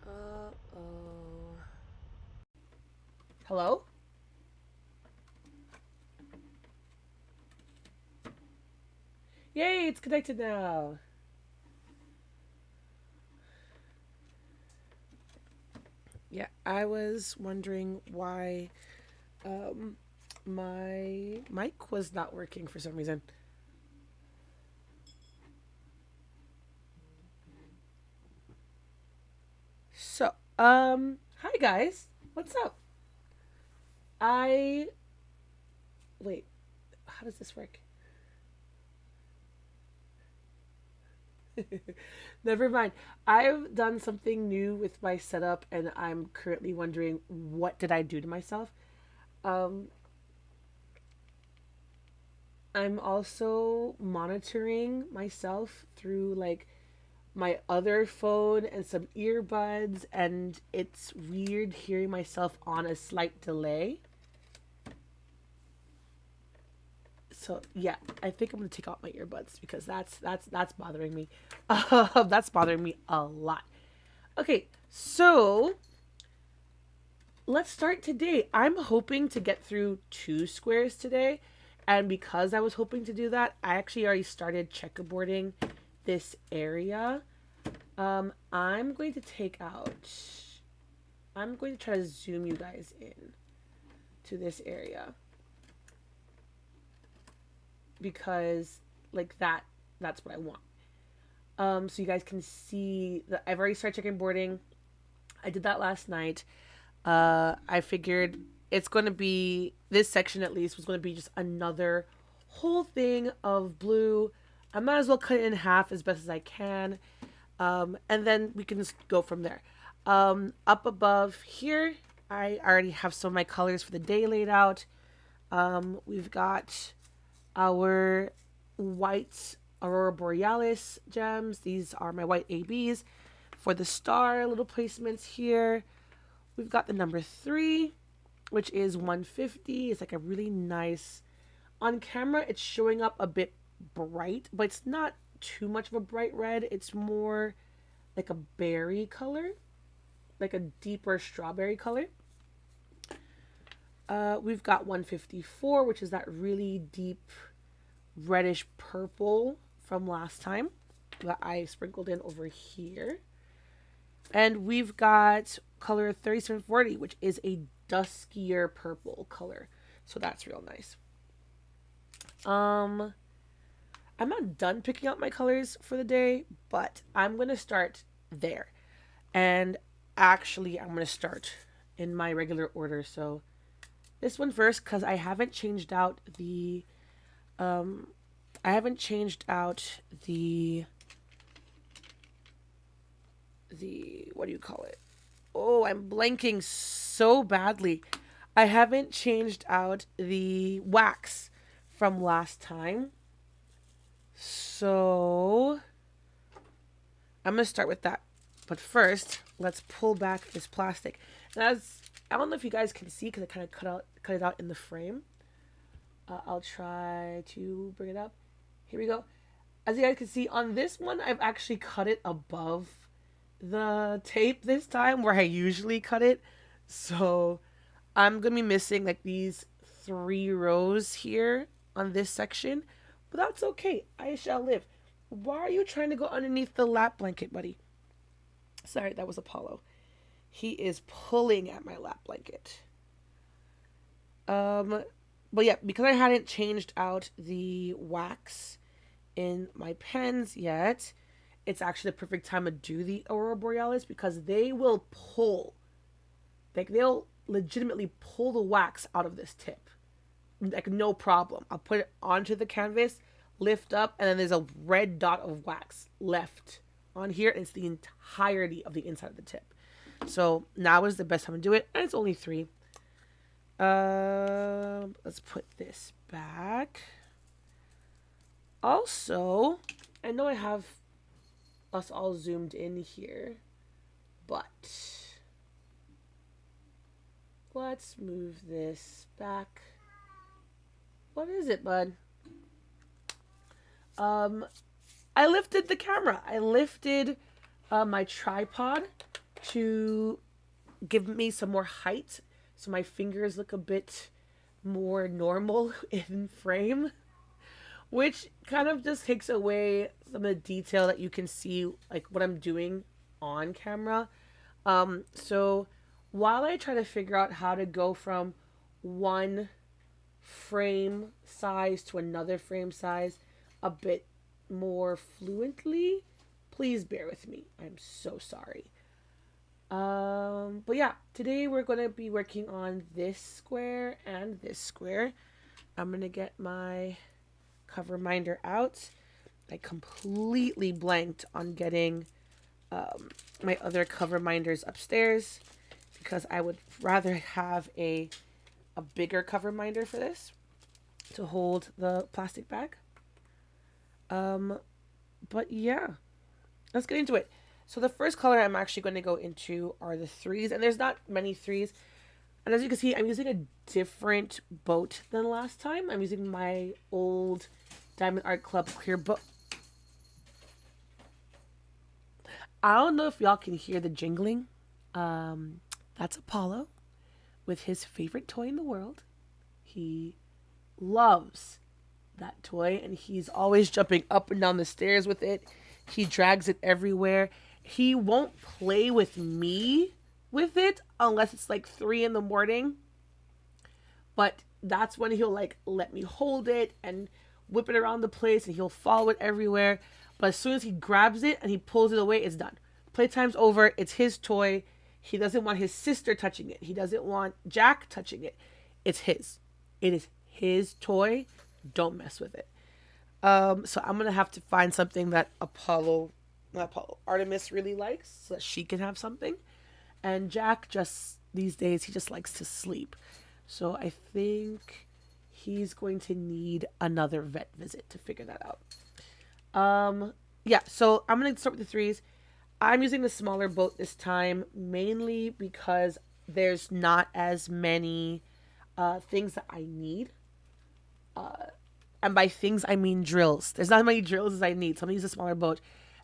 Uh-oh. Hello? Yay, it's connected now. Yeah, I was wondering why um my mic was not working for some reason. So, hi guys. What's up? I wait, how does this work? Never mind. I've done something new with my setup and I'm currently wondering what did I do to myself? Um I'm also monitoring myself through like my other phone and some earbuds, and it's weird hearing myself on a slight delay. So yeah, I think I'm gonna take out my earbuds because that's bothering me. That's bothering me a lot. Okay, so let's start today. I'm hoping to get through 2 squares today. And because I was hoping to do that, I actually already started checkerboarding this area. I'm going to take out, I'm going to try to zoom you guys in to this area. Because like that's what I want. So you guys can see that I've already started checkerboarding. I did that last night. I figured it's going to be, this section at least was going to be just another whole thing of blue. I might as well cut it in half as best as I can. And then we can just go from there. Up above here, I already have some of my colors for the day laid out. We've got our white Aurora Borealis gems. These are my white ABs. For the star little placements here, we've got the number 3, which is 150. It's like a really nice, on camera it's showing up a bit bright, but it's not too much of a bright red. It's more like a berry color, like a deeper strawberry color. We've got 154, which is that really deep reddish purple from last time that I sprinkled in over here. And we've got color 3740, which is a duskier purple color. So that's real nice. I'm not done picking out my colors for the day, but I'm going to start there. And actually, I'm going to start in my regular order. So this one first, because I haven't changed out the what do you call it? Oh, I'm blanking so badly. I haven't changed out the wax from last time. So I'm going to start with that. But first, let's pull back this plastic. And as I don't know if you guys can see because I kind of cut it out in the frame. I'll try to bring it up. Here we go. As you guys can see on this one, I've actually cut it above the tape this time where I usually cut it. So I'm going to be missing like these 3 rows here on this section. But that's okay. I shall live. Why are you trying to go underneath the lap blanket, buddy? Sorry, that was Apollo. He is pulling at my lap blanket. But yeah, because I hadn't changed out the wax in my pens yet, it's actually the perfect time to do the Aurora Borealis because they will pull. Like, they'll legitimately pull the wax out of this tip. Like, no problem. I'll put it onto the canvas, lift up, and then there's a red dot of wax left on here. And it's the entirety of the inside of the tip. So now is the best time to do it. And it's only 3. Let's put this back. Also, I know I have us all zoomed in here, but let's move this back. What is it, bud? I lifted the camera. I lifted my tripod to give me some more height so my fingers look a bit more normal in frame, which kind of just takes away some of the detail that you can see, like what I'm doing on camera. So while I try to figure out how to go from one frame size to another frame size a bit more fluently, please bear with me. I'm so sorry. But yeah, today we're going to be working on this square and this square. I'm going to get my cover minder out. I completely blanked on getting my other cover minders upstairs because I would rather have a bigger cover minder for this to hold the plastic bag. But yeah, let's get into it. So the first color I'm actually going to go into are the 3s, and there's not many 3s. And as you can see, I'm using a different boat than last time. I'm using my old Diamond Art Club clear boat. I don't know if y'all can hear the jingling. That's Apollo. with his favorite toy in the world. He loves that toy and he's always jumping up and down the stairs with it. He drags it everywhere. He won't play with me with it unless it's like 3 in the morning. But that's when he'll like let me hold it and whip it around the place and he'll follow it everywhere. But as soon as he grabs it and he pulls it away, it's done. Playtime's over. It's his toy. He doesn't want his sister touching it. He doesn't want Jack touching it. It's his. It is his toy. Don't mess with it. So I'm gonna have to find something that Artemis really likes, so that she can have something. And Jack just these days he just likes to sleep. So I think he's going to need another vet visit to figure that out. Yeah, so I'm gonna start with the threes. I'm using the smaller boat this time, mainly because there's not as many things that I need. And by things, I mean drills. There's not as many drills as I need, so I'm gonna use a smaller boat.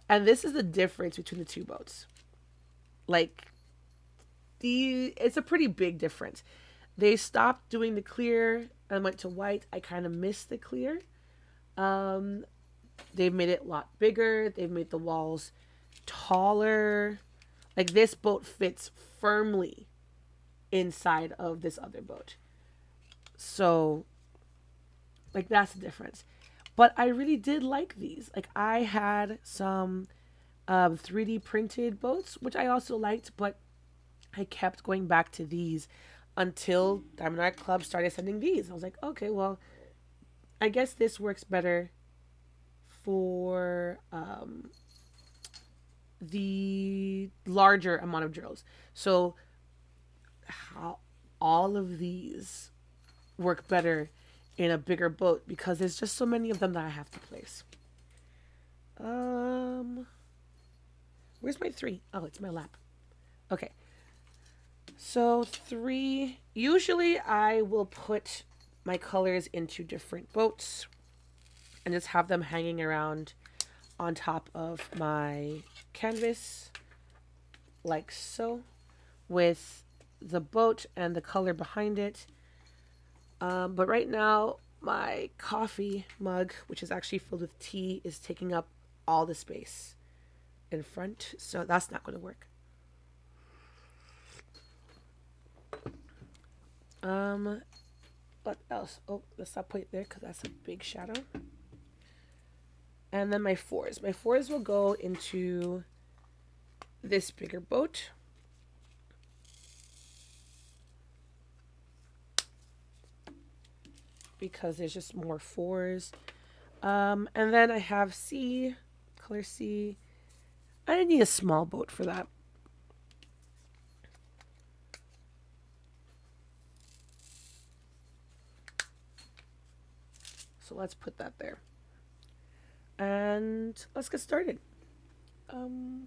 And this is the difference between the two boats. Like, it's a pretty big difference. They stopped doing the clear and went to white. I kind of missed the clear. They've made it a lot bigger. They've made the walls taller. Like, this boat fits firmly inside of this other boat. So, like, that's the difference. But I really did like these. Like, I had some 3D printed boats, which I also liked, but I kept going back to these until Diamond Art Club started sending these. I was like, okay, well, I guess this works better for the larger amount of drills. So how all of these work better in a bigger boat because there's just so many of them that I have to place. Where's my 3? Oh, it's my lap. Okay. So 3, usually I will put my colors into different boats and just have them hanging around on top of my canvas like so, with the boat and the color behind it. But right now my coffee mug, which is actually filled with tea, is taking up all the space in front, so that's not going to work. What else? Oh, let's not put it there because that's a big shadow. And then my 4s. My 4s will go into this bigger boat. Because there's just more 4s. And then I have C, color C. I need a small boat for that. So let's put that there. And let's get started.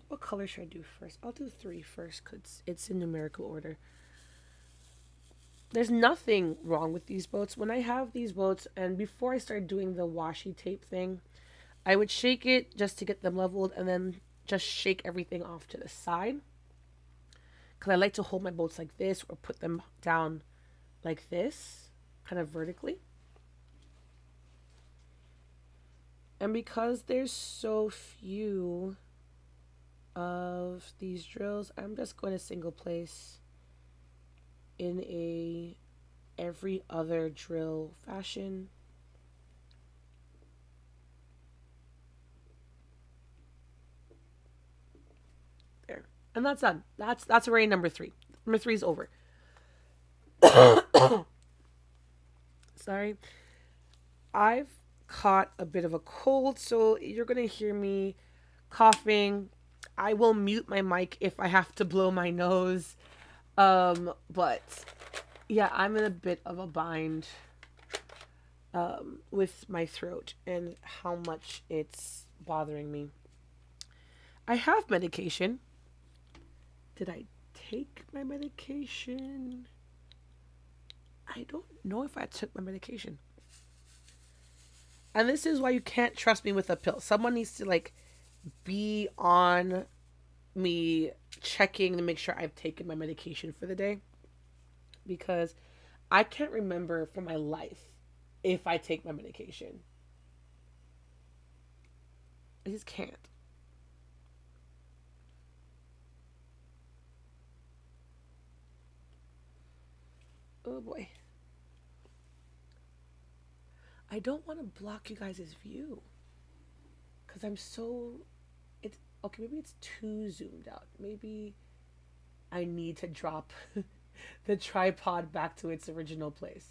What color should I do first? I'll do 3 first because it's in numerical order. There's nothing wrong with these boats. When I have these boats, and before I started doing the washi tape thing, I would shake it just to get them leveled and then just shake everything off to the side. Because I like to hold my boats like this or put them down like this, kind of vertically. And because there's so few of these drills, I'm just going to single place in a every other drill fashion. There. And that's done. That's array number 3. Number 3 is over. Sorry. I've caught a bit of a cold, so you're going to hear me coughing. I will mute my mic if I have to blow my nose. But yeah, I'm in a bit of a bind with my throat and how much it's bothering me. I have medication. Did I take my medication? I don't know if I took my medication. And this is why you can't trust me with a pill. Someone needs to like be on me checking to make sure I've taken my medication for the day. because I can't remember for my life if I take my medication. I just can't. Oh boy. I don't want to block you guys' view because I'm so. It's okay. Maybe it's too zoomed out. Maybe I need to drop the tripod back to its original place.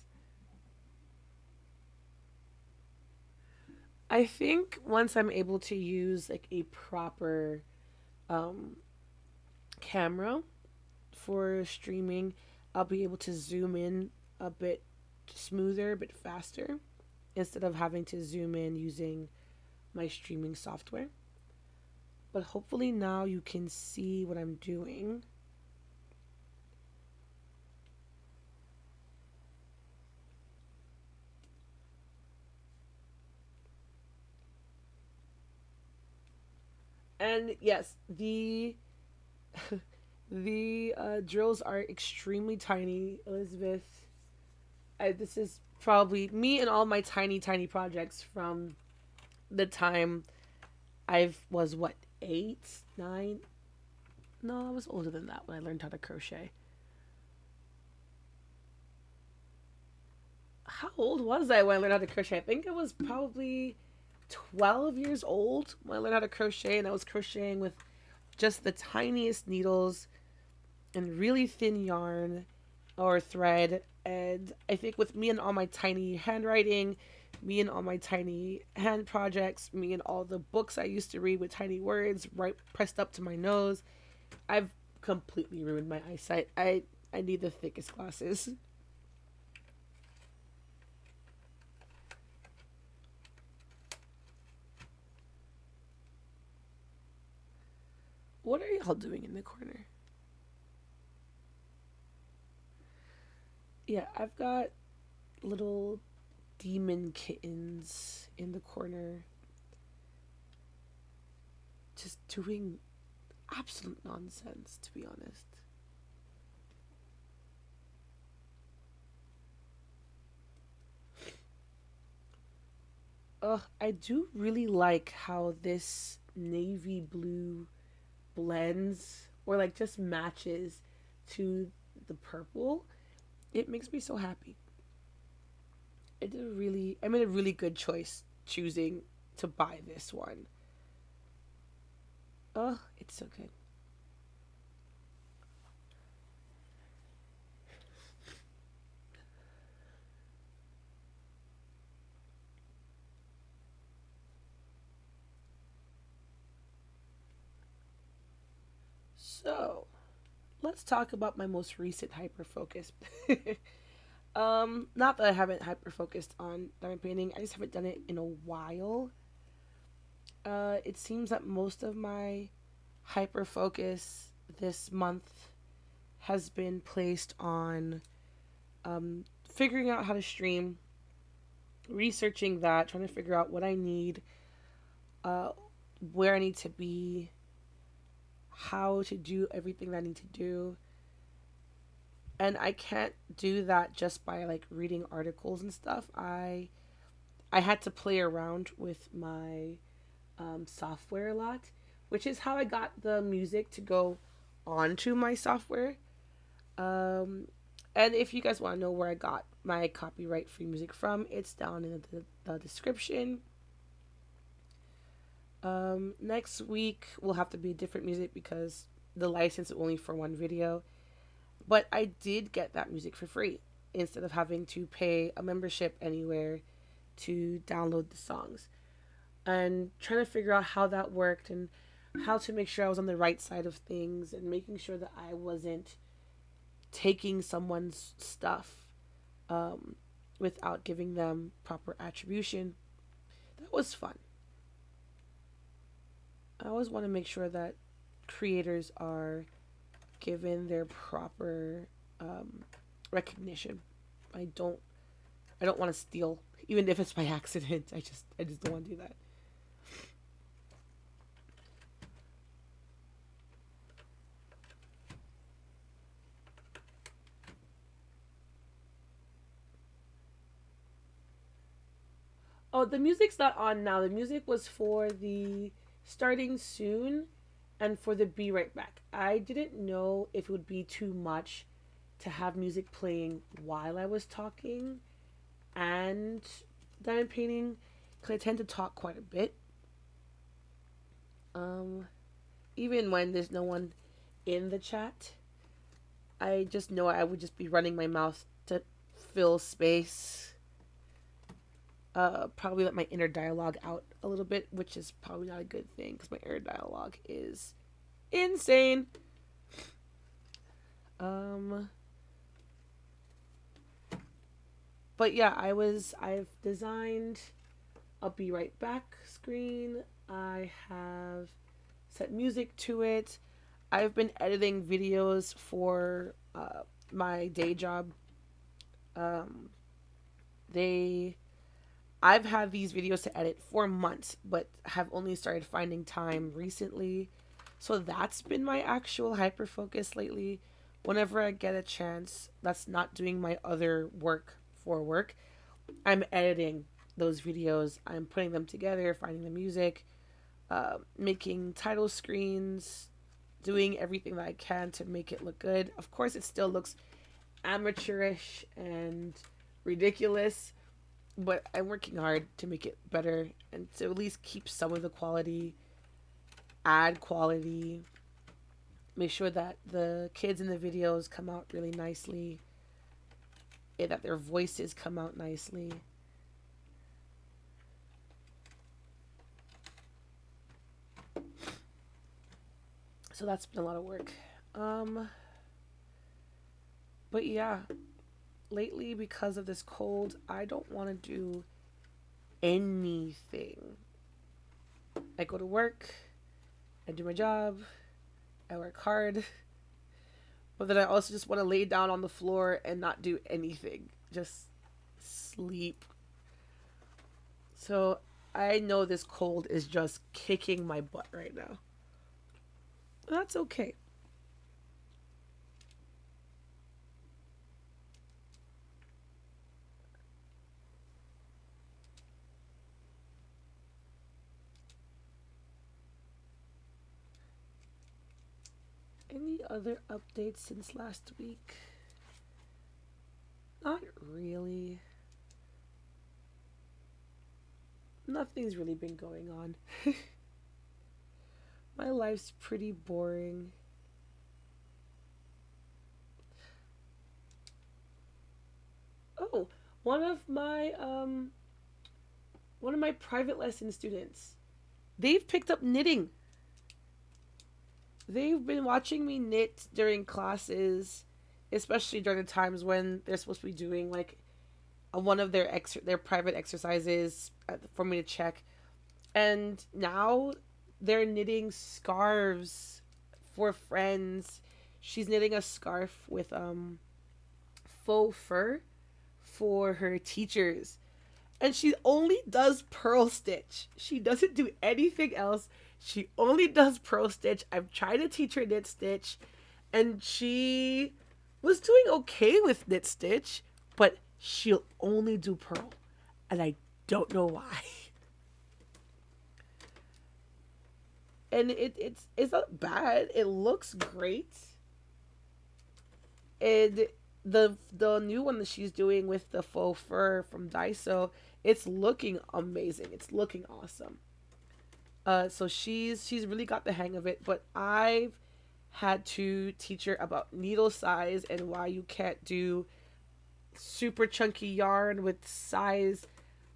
I think once I'm able to use like a proper um, camera for streaming, I'll be able to zoom in a bit smoother, a bit faster, instead of having to zoom in using my streaming software. But hopefully now you can see what I'm doing. And yes, the drills are extremely tiny, Elizabeth. This is probably me and all my tiny, tiny projects from the time I was what 8, 9. No, I was older than that when I learned how to crochet. How old was I when I learned how to crochet? I think it was probably 12 years old when I learned how to crochet, and I was crocheting with just the tiniest needles and really thin yarn or thread. And I think with me and all my tiny handwriting, me and all my tiny hand projects, me and all the books I used to read with tiny words right pressed up to my nose, I've completely ruined my eyesight. I need the thickest glasses. What are y'all doing in the corner? Yeah, I've got little demon kittens in the corner just doing absolute nonsense, to be honest. I do really like how this navy blue blends or like just matches to the purple. It makes me so happy. I made a really good choice choosing to buy this one. Oh, it's so good. So, let's talk about my most recent hyper focus. Not that I haven't hyper focused on diamond painting, I just haven't done it in a while. It seems that most of my hyper focus this month has been placed on figuring out how to stream, researching that, trying to figure out what I need, uh, where I need to be, how to do everything that I need to do. And I can't do that just by like reading articles and stuff. I had to play around with my software a lot, which is how I got the music to go onto my software. Um, and if you guys want to know where I got my copyright free music from, it's down in the description. Next week will have to be different music because the license is only for one video. But I did get that music for free instead of having to pay a membership anywhere to download the songs. And trying to figure out how that worked and how to make sure I was on the right side of things and making sure that I wasn't taking someone's stuff um, without giving them proper attribution. That was fun. I always want to make sure that creators are given their proper recognition. I don't I don't want to steal, even if it's by accident. I just don't want to do that. Oh, the music's not on now. The music was for the starting soon and for the be right back. I didn't know if it would be too much to have music playing while I was talking and diamond painting because I tend to talk quite a bit. Um, Even when there's no one in the chat, I just know I would just be running my mouth to fill space. Probably let my inner dialogue out a little bit, which is probably not a good thing because my inner dialogue is insane. Um, but yeah, I've designed a be right back screen. I have set music to it. I've been editing videos for my day job. Um, they I've had these videos to edit for months, but have only started finding time recently. So that's been my actual hyper focus lately. Whenever I get a chance, that's not doing my other work for work, I'm editing those videos. I'm putting them together, finding the music, making title screens, doing everything that I can to make it look good. Of course, it still looks amateurish and ridiculous, but I'm working hard to make it better and to at least keep some of the quality, add quality, make sure that the kids in the videos come out really nicely, and that their voices come out nicely. So that's been a lot of work. Um, but yeah, lately because of this cold, I don't want to do anything. I go to work, I do my job, I work hard, but then I also just want to lay down on the floor and not do anything. Just sleep. So I know this cold is just kicking my butt right now. That's okay. Any other updates since last week? Not really. Nothing's really been going on. My life's pretty boring. Oh, one of my one of my private lesson students, they've picked up knitting. They've been watching me knit during classes, especially during the times when they're supposed to be doing like one of their private exercises for me to check. And now they're knitting scarves for friends. She's knitting a scarf with faux fur for her teachers. And she only does purl stitch. She doesn't do anything else. She only does purl stitch. I'm trying to teach her knit stitch, and she was doing okay with knit stitch, but she'll only do purl, and I don't know why. And it's not bad. It looks great. And the new one that she's doing with the faux fur from Daiso, it's looking amazing. It's looking awesome. So she's really got the hang of it, but I've had to teach her about needle size and why you can't do super chunky yarn with size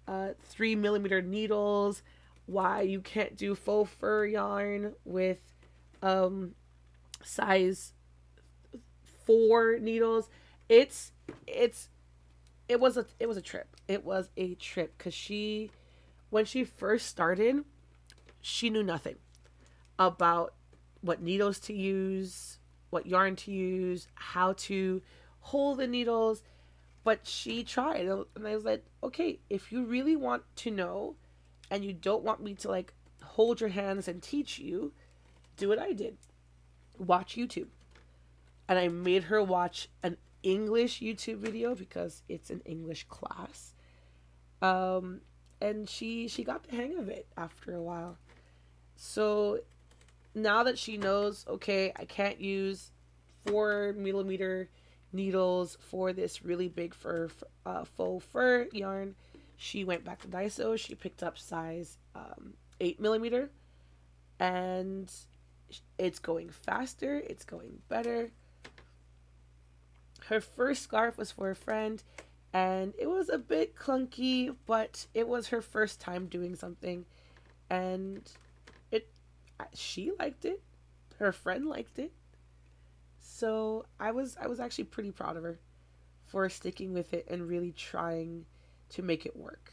3 millimeter needles, why you can't do faux fur yarn with um, size 4 needles. It's it's it was a trip. It was a trip because she when she first started, she knew nothing about what needles to use, what yarn to use, how to hold the needles. But she tried, and I was like, okay, if you really want to know, and you don't want me to like hold your hands and teach you, do what I did. Watch YouTube. And I made her watch an English YouTube video because it's an English class. Um, and she got the hang of it after a while. So now that she knows, okay, I can't use 4 millimeter needles for this really big faux fur yarn, she went back to Daiso. She picked up size 8 millimeter, and it's going faster. It's going better. Her first scarf was for a friend, and it was a bit clunky, but it was her first time doing something, and it she liked it. Her friend liked it. So I was actually pretty proud of her for sticking with it and really trying to make it work.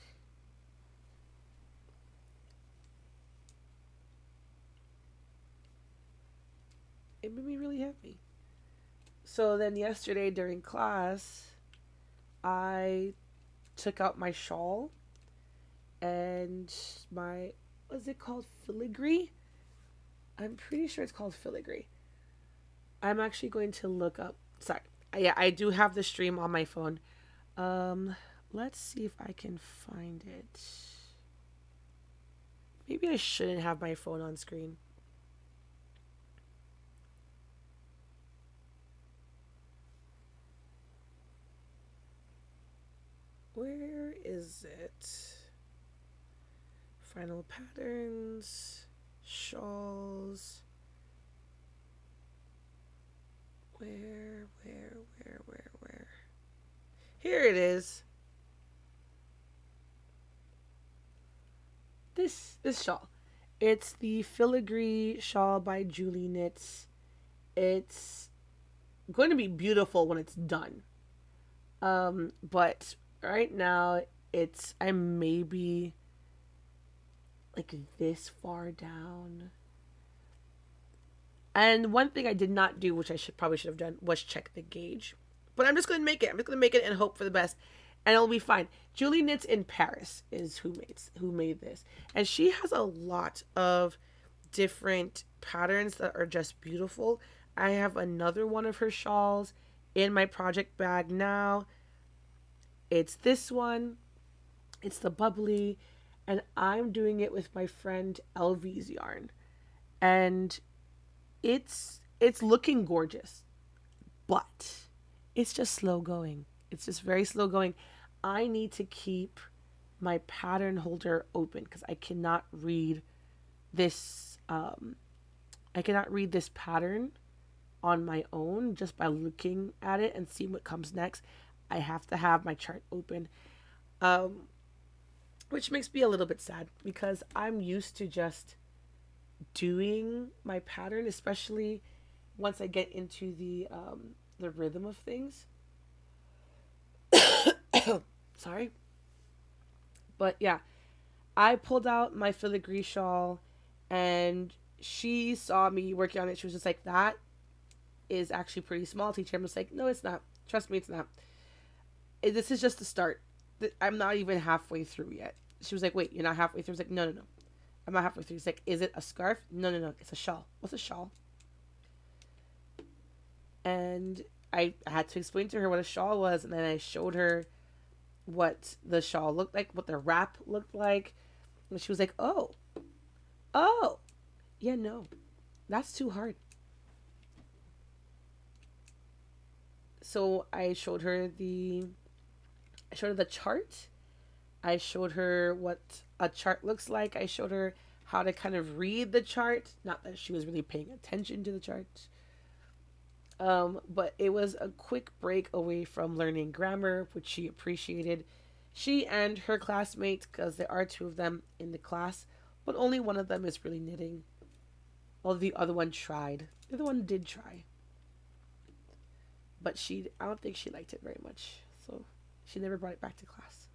It made me really happy. So then yesterday during class, I took out my shawl and my, what's it called, filigree? I'm pretty sure it's called filigree. I'm actually going to look up. Sorry, yeah, I do have the stream on my phone. Um, let's see if I can find it. Maybe I shouldn't have my phone on screen. Where is it? Final patterns, shawls. Where? Here it is. This shawl. It's the filigree shawl by Julie Knits. It's going to be beautiful when it's done. But right now I'm maybe like this far down. And one thing I did not do, which I should have done, was check the gauge. But I'm just gonna make it. I'm just gonna make it and hope for the best, and it'll be fine. Julie Knits in Paris is who made this, and she has a lot of different patterns that are just beautiful. I have another one of her shawls in my project bag now. It's this one. It's the bubbly, and I'm doing it with my friend Elvie's yarn, and it's looking gorgeous, but it's just slow going. It's just very slow going. I need to keep my pattern holder open because this. I cannot read this pattern on my own just by looking at it and seeing what comes next. I have to have my chart open, um, which makes me a little bit sad because I'm used to just doing my pattern, especially once I get into the rhythm of things. Sorry, but yeah, I pulled out my filigree shawl, and she saw me working on it. She was just like, "That is actually pretty small, teacher." I'm just like, "No, it's not. Trust me, it's not. This is just the start. I'm not even halfway through yet." She was like, "Wait, you're not halfway through?" I was like, "No, no, no. I'm not halfway through." She's like, "Is it a scarf?" "No, no, no. It's a shawl." "What's a shawl?" And I had to explain to her what a shawl was, and then I showed her what the shawl looked like, what the wrap looked like, and she was like, "Oh, oh, yeah, no, that's too hard." So I showed her the chart. I showed her what a chart looks like. I showed her how to kind of read the chart. Not that she was really paying attention to the chart. But it was a quick break away from learning grammar, which she appreciated. She and her classmates, because there are two of them in the class, but only one of them is really knitting. Well, the other one tried. The other one did try, but I don't think she liked it very much, so she never brought it back to class.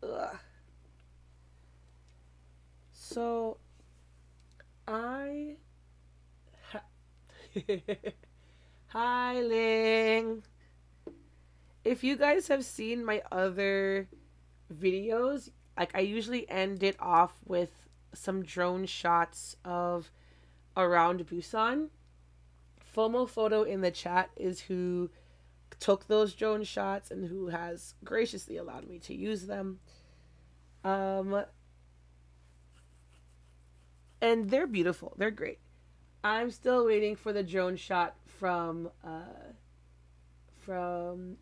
Ugh. So I. Hi, Ling. If you guys have seen my other videos, like I usually end it off with some drone shots of around Busan. FOMO Photo in the chat is who took those drone shots and who has graciously allowed me to use them. And they're beautiful. They're great. I'm still waiting for the drone shot from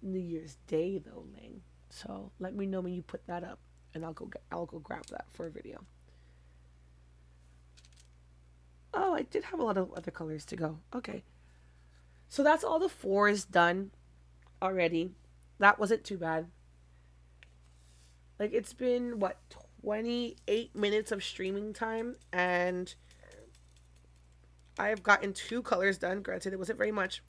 New Year's Day though, Ling. So let me know when you put that up, and I'll go grab that for a video. Oh, I did have a lot of other colors to go. Okay, so that's all the 4s done already. That wasn't too bad. Like, it's been what, 28 minutes of streaming time, and I've gotten 2 colors done. Granted, it wasn't very much.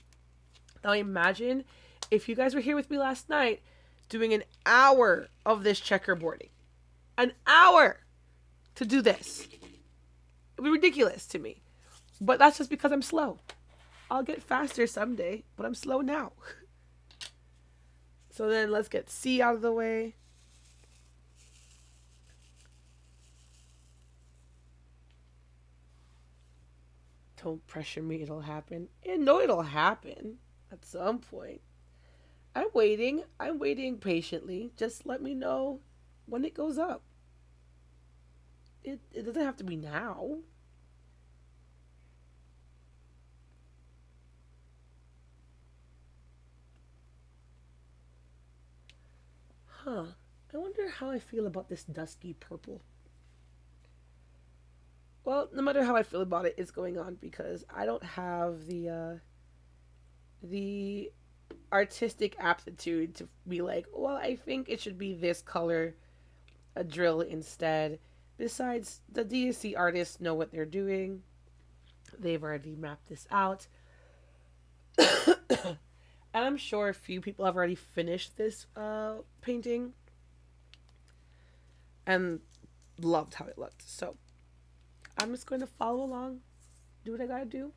Now imagine if you guys were here with me last night doing an hour of this checkerboarding. An hour to do this. It would be ridiculous to me. But that's just because I'm slow. I'll get faster someday, but I'm slow now. So then let's get C out of the way. Don't pressure me, it'll happen. And no, it'll happen at some point. I'm waiting patiently. Just let me know when it goes up. It doesn't have to be now. Huh. I wonder how I feel about this dusky purple. Well, no matter how I feel about it, it's going on because I don't have the artistic aptitude to be like, well, I think it should be this color, a drill instead. Besides, the DSC artists know what they're doing. They've already mapped this out. And I'm sure a few people have already finished this painting and loved how it looked. So I'm just going to follow along, do what I gotta do.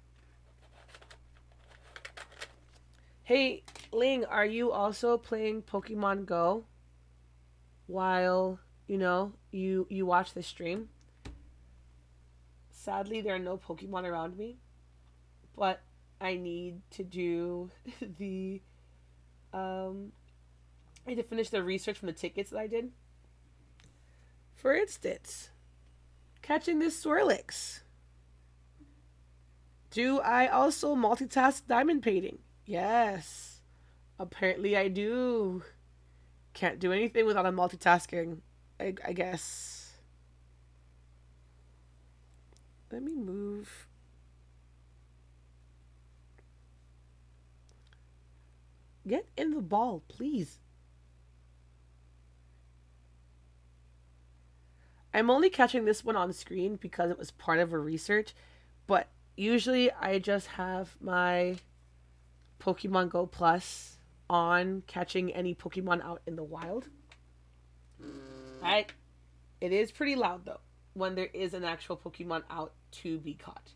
Hey, Ling, are you also playing Pokemon Go while, you watch the stream? Sadly, there are no Pokemon around me, but I need to do I need to finish the research from the tickets that I did. For instance, catching this Swirlix. Do I also multitask diamond painting? Yes. Apparently I do. Can't do anything without a multitasking, I guess. Let me move. Get in the ball, please. I'm only catching this one on screen because it was part of a research, but usually I just have my Pokemon Go Plus on catching any Pokemon out in the wild. Right? It is pretty loud though when there is an actual Pokemon out to be caught.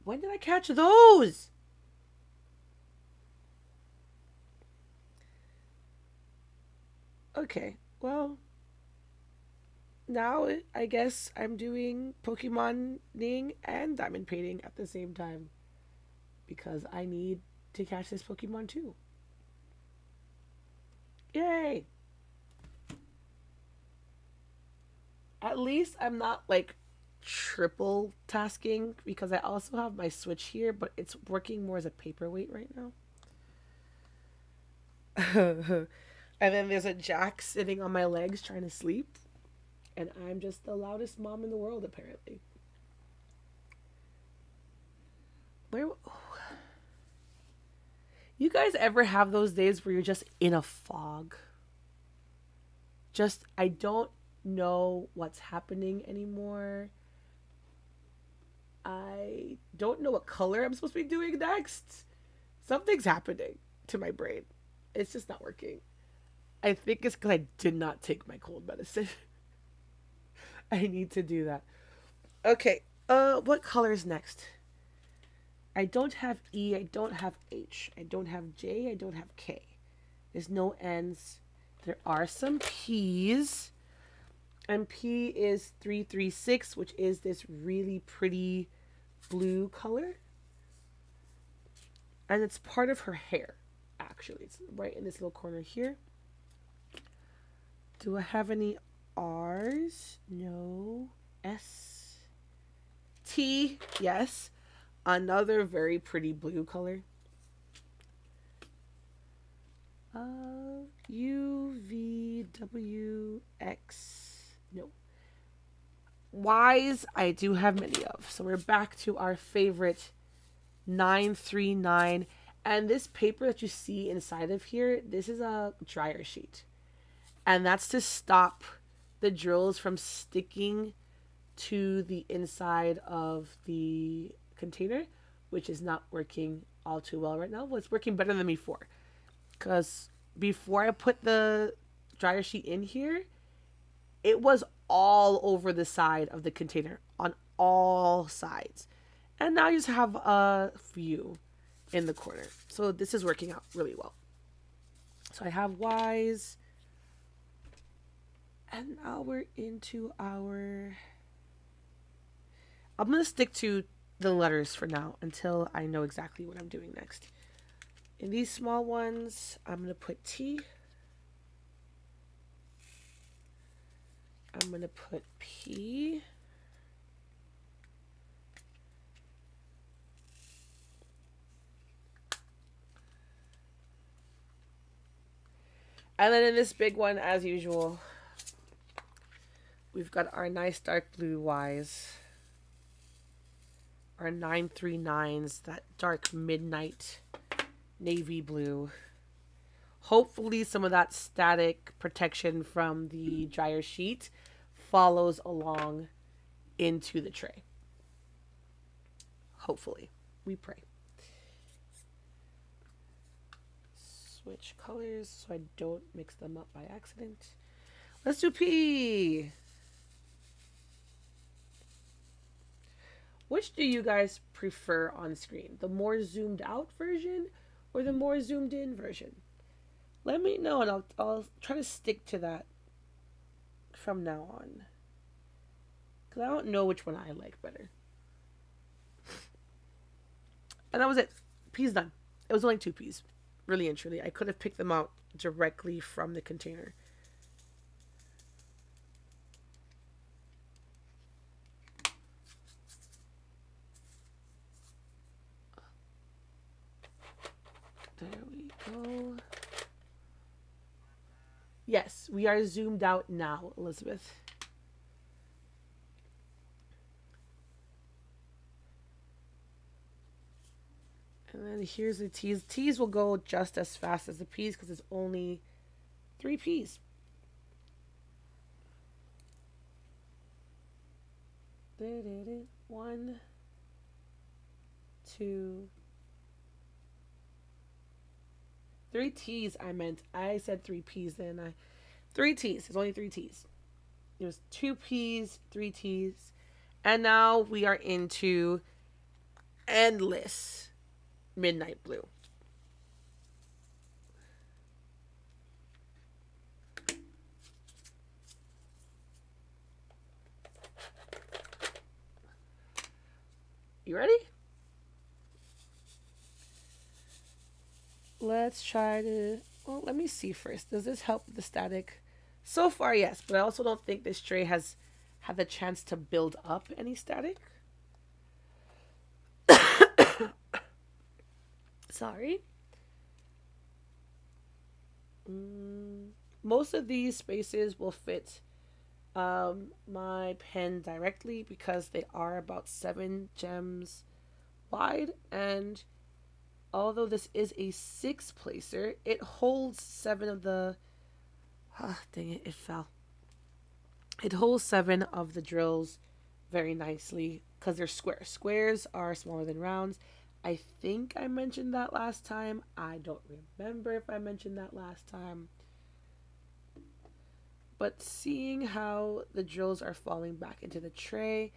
When did I catch those? Okay, well, now I guess I'm doing Pokemoning and diamond painting at the same time because I need to catch this Pokemon too. Yay! At least I'm not like triple tasking because I also have my Switch here, but it's working more as a paperweight right now. And then there's a Jack sitting on my legs trying to sleep. And I'm just the loudest mom in the world, apparently. Where... You guys ever have those days where you're just in a fog? Just, I don't know what's happening anymore. I don't know what color I'm supposed to be doing next. Something's happening to my brain. It's just not working. I think it's because I did not take my cold medicine. I need to do that. Okay, what color is next? I don't have E, I don't have H, I don't have J, I don't have K. There's no N's. There are some P's. And P is 336, which is this really pretty blue color. And it's part of her hair, actually. It's right in this little corner here. Do I have any R's? No. S. T. Yes. Another very pretty blue color. U, V, W, X. No. Y's, I do have many of. So we're back to our favorite 939. And this paper that you see inside of here, this is a dryer sheet. And that's to stop the drills from sticking to the inside of the container, which is not working all too well right now. Well, it's working better than before. Because before I put the dryer sheet in here, it was all over the side of the container on all sides. And now you just have a few in the corner. So this is working out really well. So I have Y's. And now we're into our... I'm going to stick to the letters for now until I know exactly what I'm doing next. In these small ones, I'm going to put T. I'm going to put P. And then in this big one, as usual, we've got our nice dark blue Y's. Our 939s, that dark midnight navy blue. Hopefully some of that static protection from the dryer sheet follows along into the tray. Hopefully. We pray. Switch colors so I don't mix them up by accident. Let's do P. Which do you guys prefer on screen? The more zoomed out version or the more zoomed in version? Let me know and I'll try to stick to that from now on. Because I don't know which one I like better. And that was it. P's done. It was only 2 P's. Really and truly. I could have picked them out directly from the container. There we go. Yes, we are zoomed out now, Elizabeth. And then here's the T's. T's will go just as fast as the P's because it's only 3 P's. One, two, 3 T's I meant. I said 3 P's then. 3 T's. It's only 3 T's. It was 2 P's, 3 T's. And now we are into Endless Midnight Blue. You ready? Let's try to... Well, let me see first. Does this help with the static? So far, yes. But I also don't think this tray has had the chance to build up any static. Sorry. Most of these spaces will fit my pen directly because they are about 7 gems wide, and although this is a 6 placer, it holds 7 of the dang it, it fell. It holds 7 of the drills very nicely because they're squares. Squares are smaller than rounds. I think I mentioned that last time. I don't remember if I mentioned that last time. But seeing how the drills are falling back into the tray,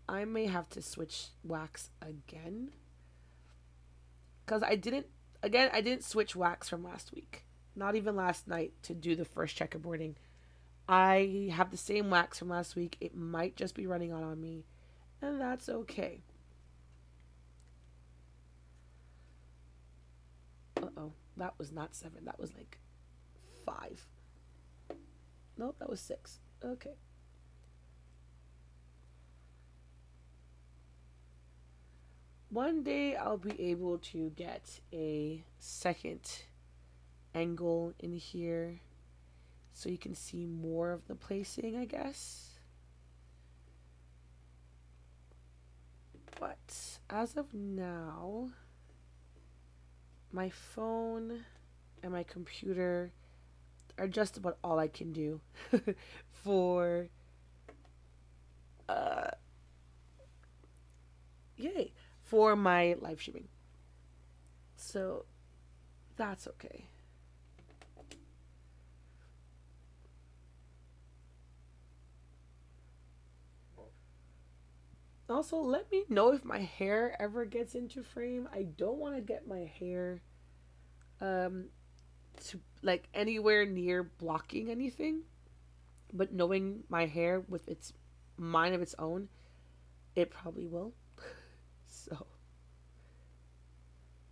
I may have to switch wax again. Because I didn't switch wax from last week. Not even last night to do the first checkerboarding. I have the same wax from last week. It might just be running out on me, and that's okay. Uh oh, that was not seven. That was like five. Nope, that was six. Okay. One day I'll be able to get a second angle in here so you can see more of the placing, I guess. But as of now, my phone and my computer are just about all I can do for uh yay for my live streaming. So that's okay. Also, let me know if my hair ever gets into frame. I don't want to get my hair um to like anywhere near blocking anything, but knowing my hair with its mind of its own, it probably will. So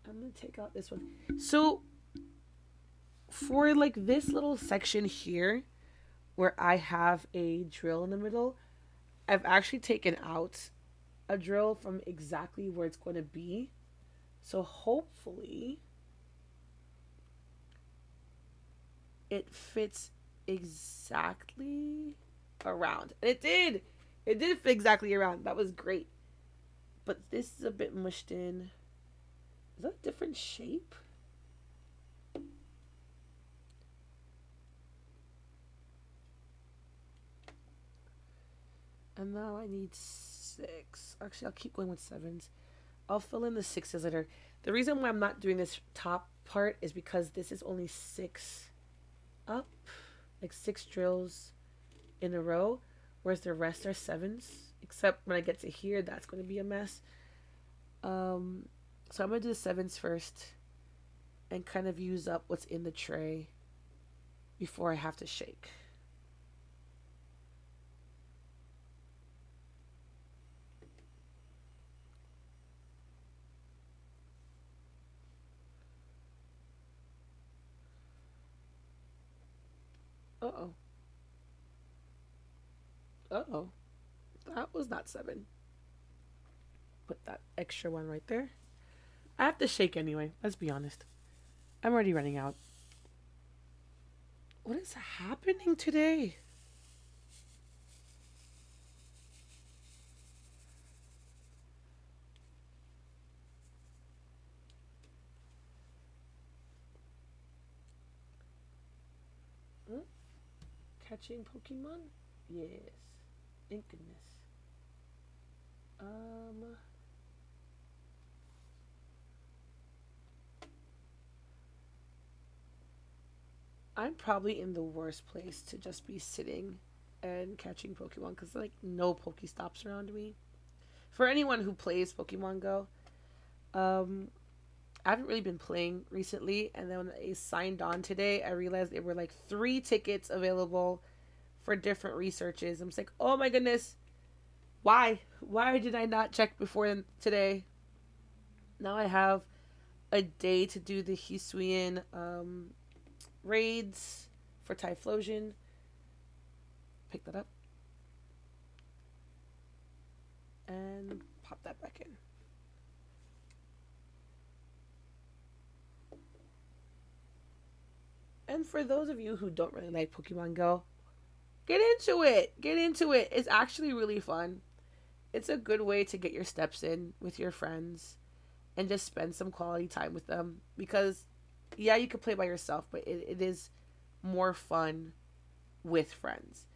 I'm gonna take out this one. So for like this little section here where I have a drill in the middle, I've actually taken out a drill from exactly where it's going to be. So hopefully it fits exactly around. And it did. It did fit exactly around. That was great. But this is a bit mushed in. Is that a different shape? And now I need six. Actually, I'll keep going with sevens. I'll fill in the sixes later. The reason why I'm not doing this top part is because this is only six up, like six drills in a row, whereas the rest are sevens. Except when I get to here, that's going to be a mess. So I'm going to do the sevens first and kind of use up what's in the tray before I have to shake. Uh oh. Uh oh. That was not seven. Put that extra one right there. I have to shake anyway, let's be honest. I'm already running out. What is happening today? Huh? Catching Pokemon? Yes. Thank goodness. Um. I'm probably in the worst place to just be sitting and catching Pokemon because like no Pokestops around me. For anyone who plays Pokemon Go, um, I haven't really been playing recently, and then when I signed on today, I realized there were like three tickets available for different researches. I'm just like, oh my goodness, why? Why did I not check before today? Now I have a day to do the Hisuian raids for Typhlosion. Pick that up and pop that back in. And for those of you who don't really like Pokemon Go, get into it. Get into it. It's actually really fun. It's a good way to get your steps in with your friends and just spend some quality time with them. Because, yeah, you can play by yourself, but it is more fun with friends.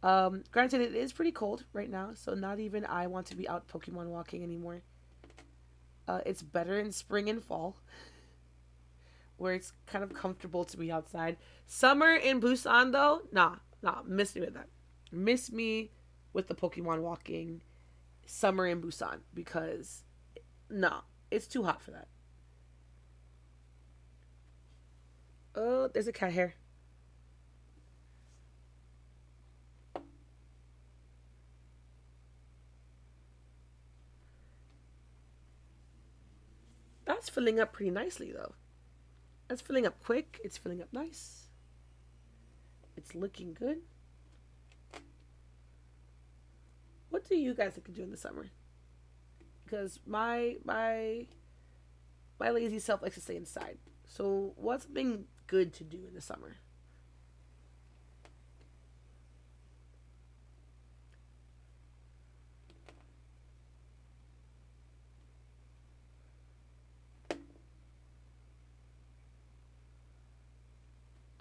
Granted, it is pretty cold right now, so not even I want to be out Pokemon walking anymore. It's better in spring and fall, where it's kind of comfortable to be outside. Summer in Busan, though, nah, miss me with that. Miss me with the Pokemon walking summer in Busan because, nah, it's too hot for that. Oh, there's a cat hair. That's filling up pretty nicely though. That's filling up quick. It's filling up nice. It's looking good. What do you guys like to do in the summer? Because my lazy self likes to stay inside. So what's something good to do in the summer?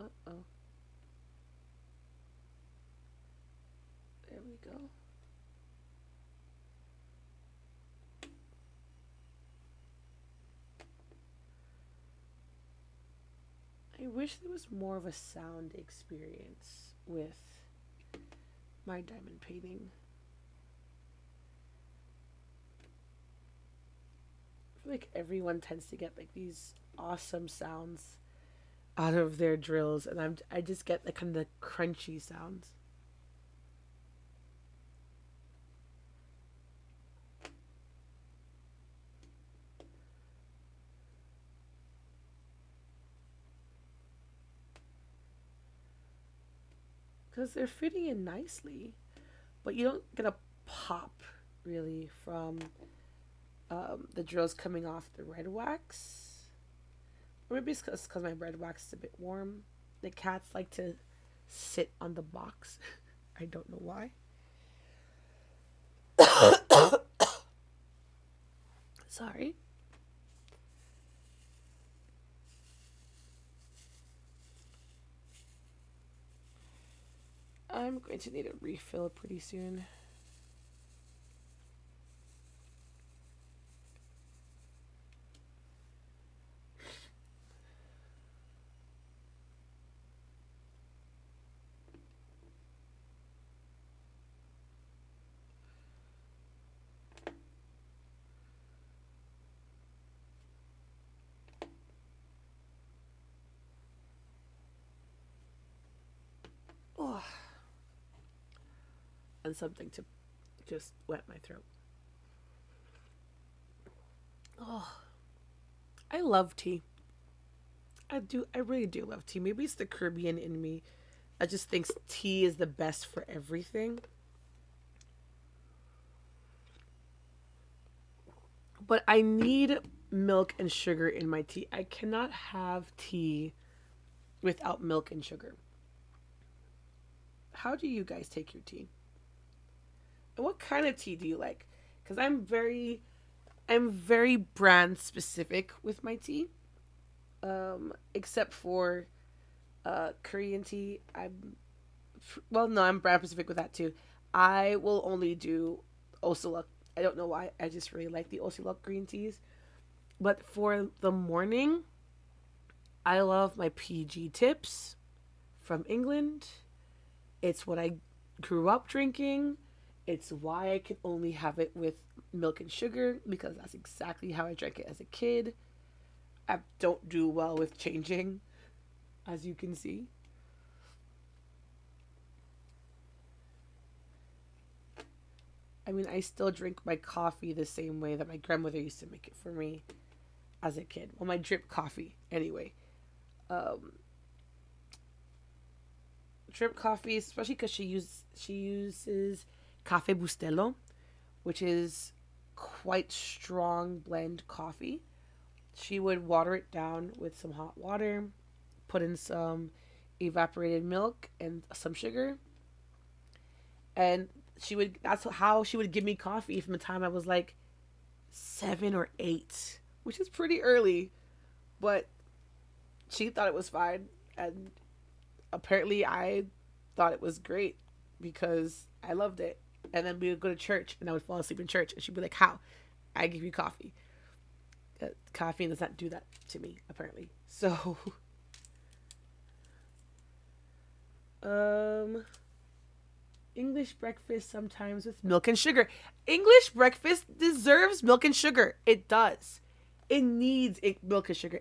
Uh oh. There we go. I wish there was more of a sound experience with my diamond painting. I feel like everyone tends to get like these awesome sounds out of their drills, and I just get the kind of crunchy sounds. Because they're fitting in nicely, but you don't get a pop really from the drills coming off the red wax. Or maybe it's because my red wax is a bit warm. The cats like to sit on the box. I don't know why. Sorry. I'm going to need a refill pretty soon. Oh, and something to just wet my throat. Oh, I love tea. I do. I really do love tea. Maybe it's the Caribbean in me. I just think tea is the best for everything. But I need milk and sugar in my tea. I cannot have tea without milk and sugar. How do you guys take your tea? And what kind of tea do you like? Because I'm very brand specific with my tea. Except for Korean tea. Well, no, I'm brand specific with that too. I will only do Ocelot. I don't know why. I just really like the Ocelot green teas. But for the morning, I love my PG tips from England. It's what I grew up drinking. It's why I can only have it with milk and sugar because that's exactly how I drank it as a kid. I don't do well with changing, as you can see. I mean, I still drink my coffee the same way that my grandmother used to make it for me as a kid. Well, my drip coffee, anyway. Um, Drip coffee, especially because she uses Cafe Bustelo, which is quite strong blend coffee. She would water it down with some hot water, put in some evaporated milk and some sugar, and that's how she would give me coffee from the time I was like 7 or 8, which is pretty early, but she thought it was fine, and apparently I thought it was great because I loved it. And then we would go to church, and I would fall asleep in church, and she'd be like, "How? I give you coffee. Caffeine does not do that to me, apparently." So, um, English breakfast sometimes with milk and sugar. English breakfast deserves milk and sugar. It does. It needs milk and sugar.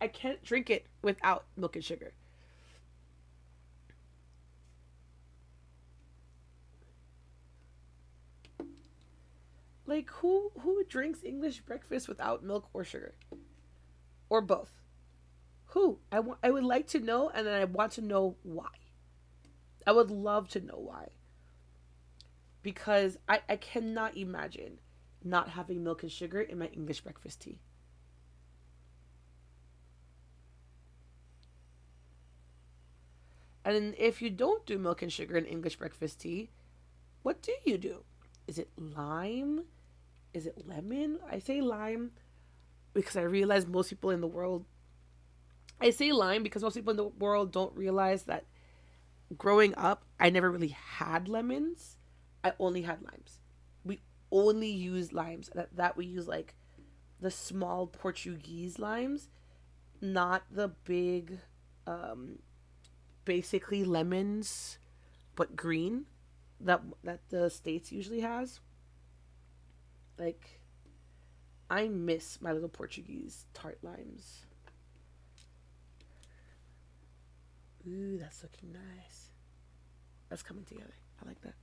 I can't drink it without milk and sugar. Like who drinks English breakfast without milk or sugar? or both? Who? I would like to know, and then I want to know why. I would love to know why. Because I cannot imagine not having milk and sugar in my English breakfast tea. And if you don't do milk and sugar in English breakfast tea, what do you do? Is it lime? Is it lemon? I say lime because I realize most people in the world. I say lime because most people in the world don't realize that growing up, I never really had lemons. I only had limes. We only use limes. That we use like the small Portuguese limes, not the big, um, basically lemons, but green that the states usually has. Like I miss my little Portuguese tart limes. Ooh, that's looking nice. That's coming together. I like that.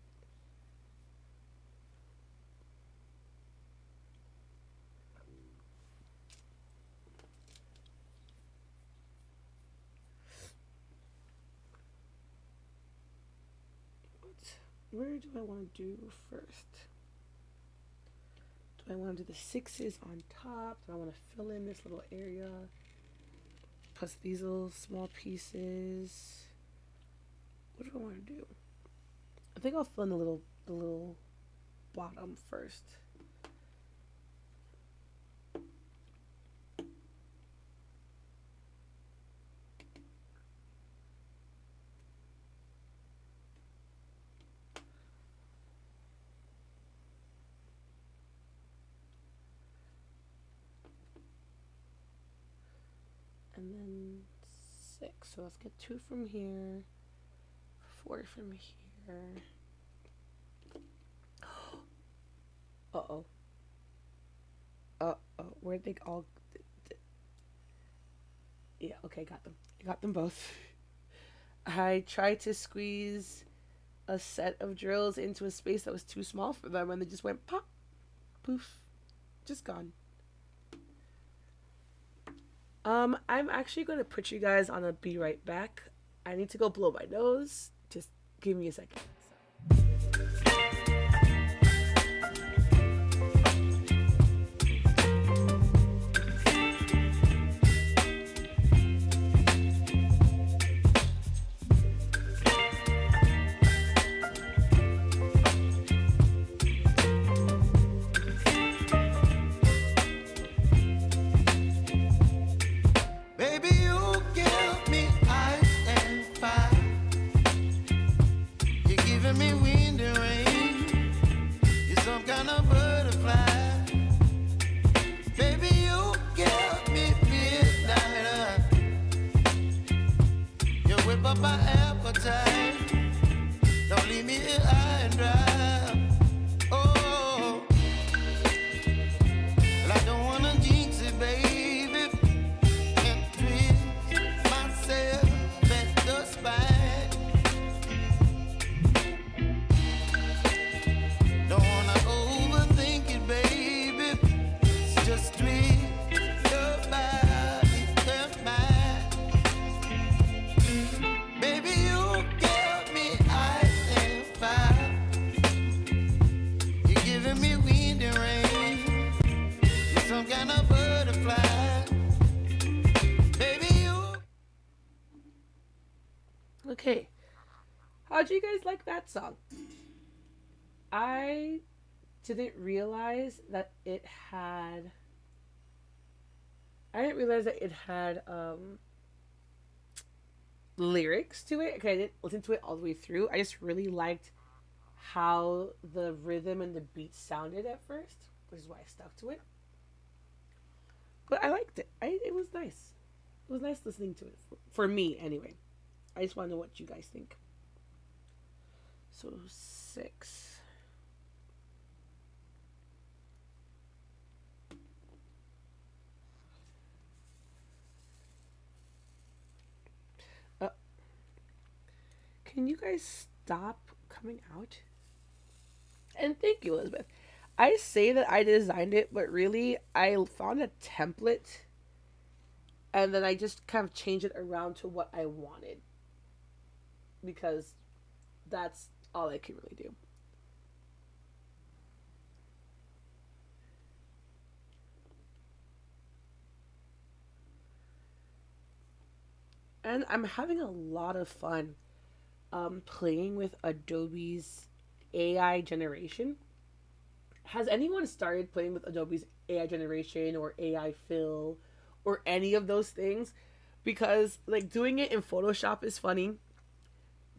Where do I want to do first? Do I want to do the sixes on top? Do I want to fill in this little area? Plus these little small pieces. What do I want to do? I think I'll fill in the little bottom first. And then six. So let's get two from here, four from here. Uh oh. Where'd they all? Yeah. Okay, got them. I got them both. I tried to squeeze a set of drills into a space that was too small for them, and they just went pop, poof, just gone. I'm actually going to put you guys on a be right back. I need to go blow my nose. Just give me a second. Baby, you give me ice and fire. You're giving me wind and rain. You're some kind of butterfly. Baby, you give me midnight. You whip up my appetite. Don't leave me here high and dry. Oh, well, I don't wanna jinx it, baby. And twist myself at the spine. Don't wanna overthink it, baby. It's just twist your body and mine. Baby, you give me ice and fire. You're giving me wind and rain. You're some kind of butterfly. Baby, you. Okay, how'd you guys like that song? I didn't realize that it had. I didn't realize that it had lyrics to it. Okay, I didn't listen to it all the way through. I just really liked how the rhythm and the beat sounded at first, which is why I stuck to it. But I liked it. It was nice. It was nice listening to it for me anyway. I just want to know what you guys think. So six. Uh, can you guys stop coming out? And thank you, Elizabeth. I say that I designed it, but really I found a template And then I just kind of changed it around to what I wanted because that's all I can really do. And I'm having a lot of fun playing with Adobe's AI generation. Has anyone started playing with Adobe's AI generation or AI fill or any of those things? Because like doing it in Photoshop is funny.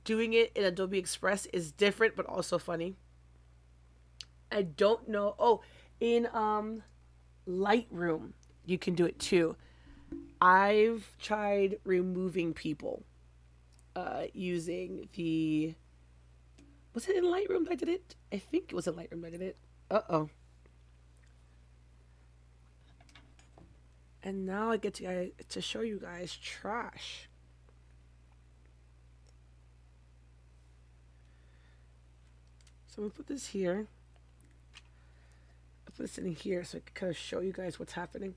Doing it in Adobe Express is different but also funny. I don't know. Oh, in Lightroom, you can do it too. I've tried removing people using the. Was it in Lightroom that I did it? I think it was in Lightroom that I did it. Uh oh. And now I get to show you guys trash. So I'm gonna put this here. I'll put this in here so I can kind of show you guys what's happening.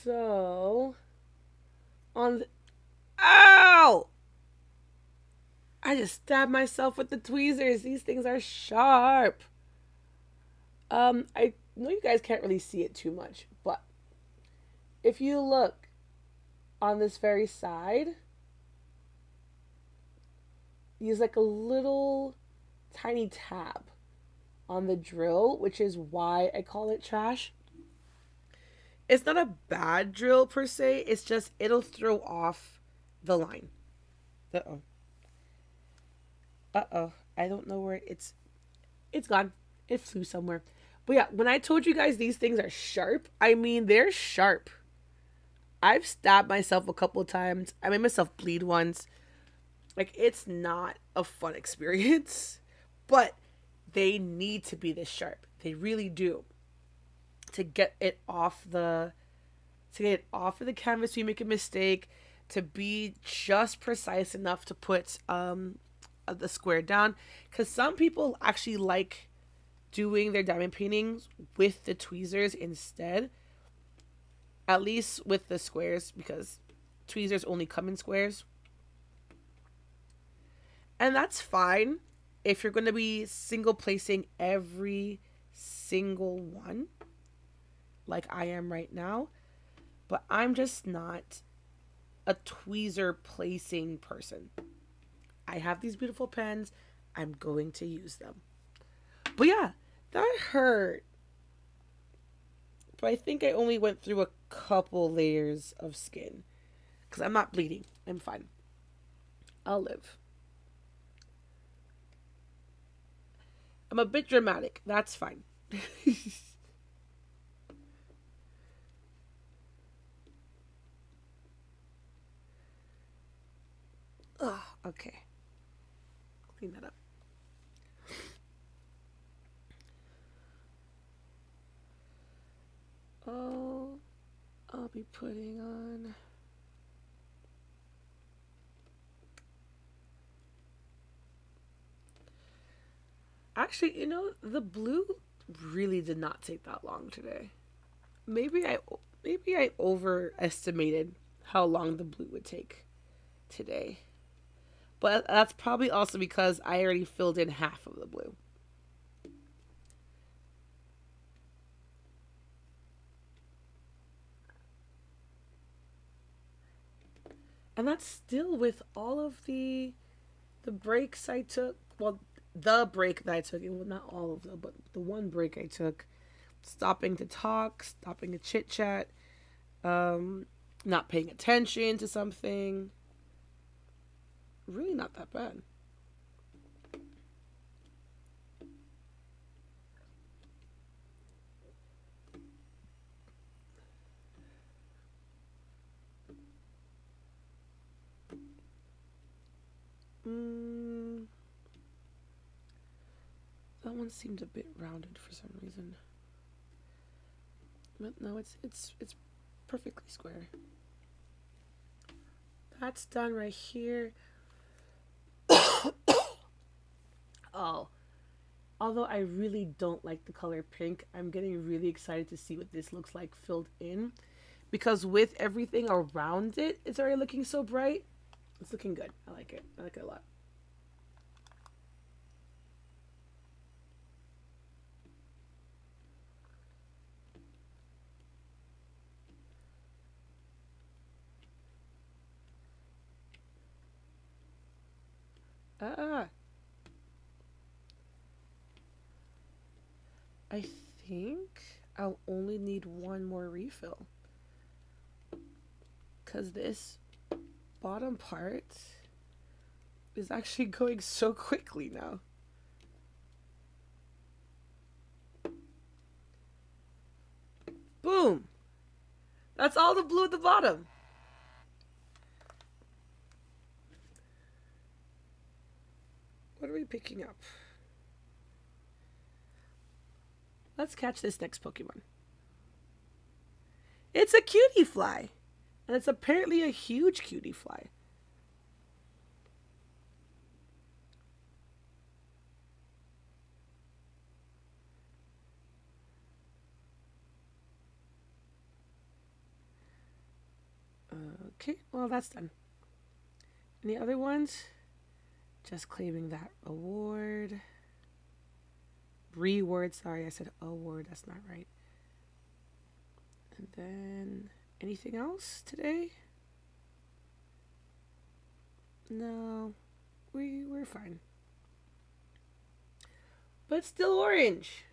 So on the, ow! I just stabbed myself with the tweezers. These things are sharp. I know you guys can't really see it too much, but if you look on this very side, use like a little tiny tab on the drill, which is why I call it trash. It's not a bad drill per se, it's just it'll throw off the line. Uh oh. Uh oh. I don't know where it's gone. It flew somewhere. But yeah, when I told you guys these things are sharp, I mean they're sharp. I've stabbed myself a couple of times. I made myself bleed once. Like it's not a fun experience, but they need to be this sharp. They really do. To get it off the to get it off of the canvas so you make a mistake, to be just precise enough to put the square down, cuz some people actually like doing their diamond paintings with the tweezers instead, at least with the squares, because tweezers only come in squares. And that's fine if you're going to be single placing every single one like I am right now. But I'm just not a tweezer placing person. I have these beautiful pens. I'm going to use them. But yeah, that hurt. But I think I only went through a couple layers of skin. Because I'm not bleeding. I'm fine. I'll live. I'm a bit dramatic. That's fine. Ugh, okay. Clean that up. Oh, I'll be putting on. Actually, the blue really did not take that long today. Maybe I overestimated how long the blue would take today. But that's probably also because I already filled in half of the blue. And that's still with all of the breaks I took. Well, the break that I took, well, not all of them, but the one break I took, stopping to talk, stopping to chit chat, not paying attention to something. Really not that bad. Mm, that one seemed a bit rounded for some reason. But no, it's perfectly square. That's done right here. Oh, although I really don't like the color pink, I'm getting really excited to see what this looks like filled in because with everything around it, it's already looking so bright. It's looking good. I like it. I like it a lot. Ah, I think I'll only need one more refill. Because this bottom part is actually going so quickly now. Boom! That's all the blue at the bottom. What are we picking up? Let's catch this next Pokemon. It's a cutie fly. And it's apparently a huge cutie fly. Okay, well, that's done. Any other ones? Just claiming that award. Reward, sorry, I said award, that's not right. And then anything else today? No, we're fine. But still orange.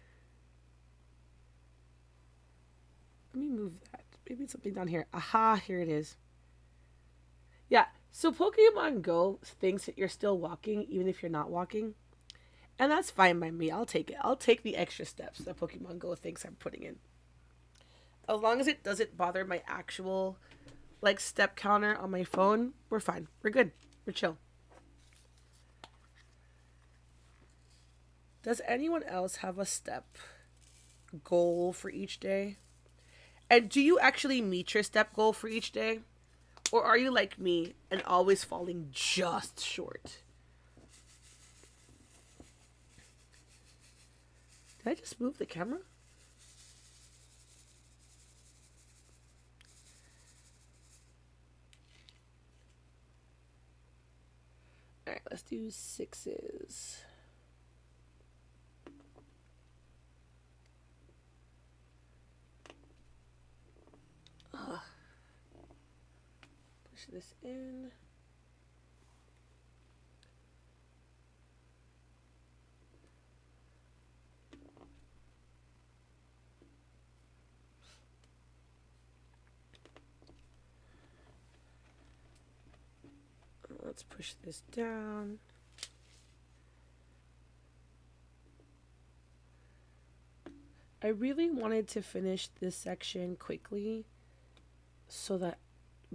Let me move that. Maybe it's something down here. Aha, here it is. Yeah, so Pokemon Go thinks that you're still walking even if you're not walking. And that's fine by me. I'll take it. I'll take the extra steps that Pokemon Go thinks I'm putting in. As long as it doesn't bother my actual like step counter on my phone, we're fine. We're good. We're chill. Does anyone else have a step goal for each day? And do you actually meet your step goal for each day? Or are you like me and always falling just short? Did I just move the camera? Alright, let's do sixes. Push this in. Let's push this down. I really wanted to finish this section quickly so that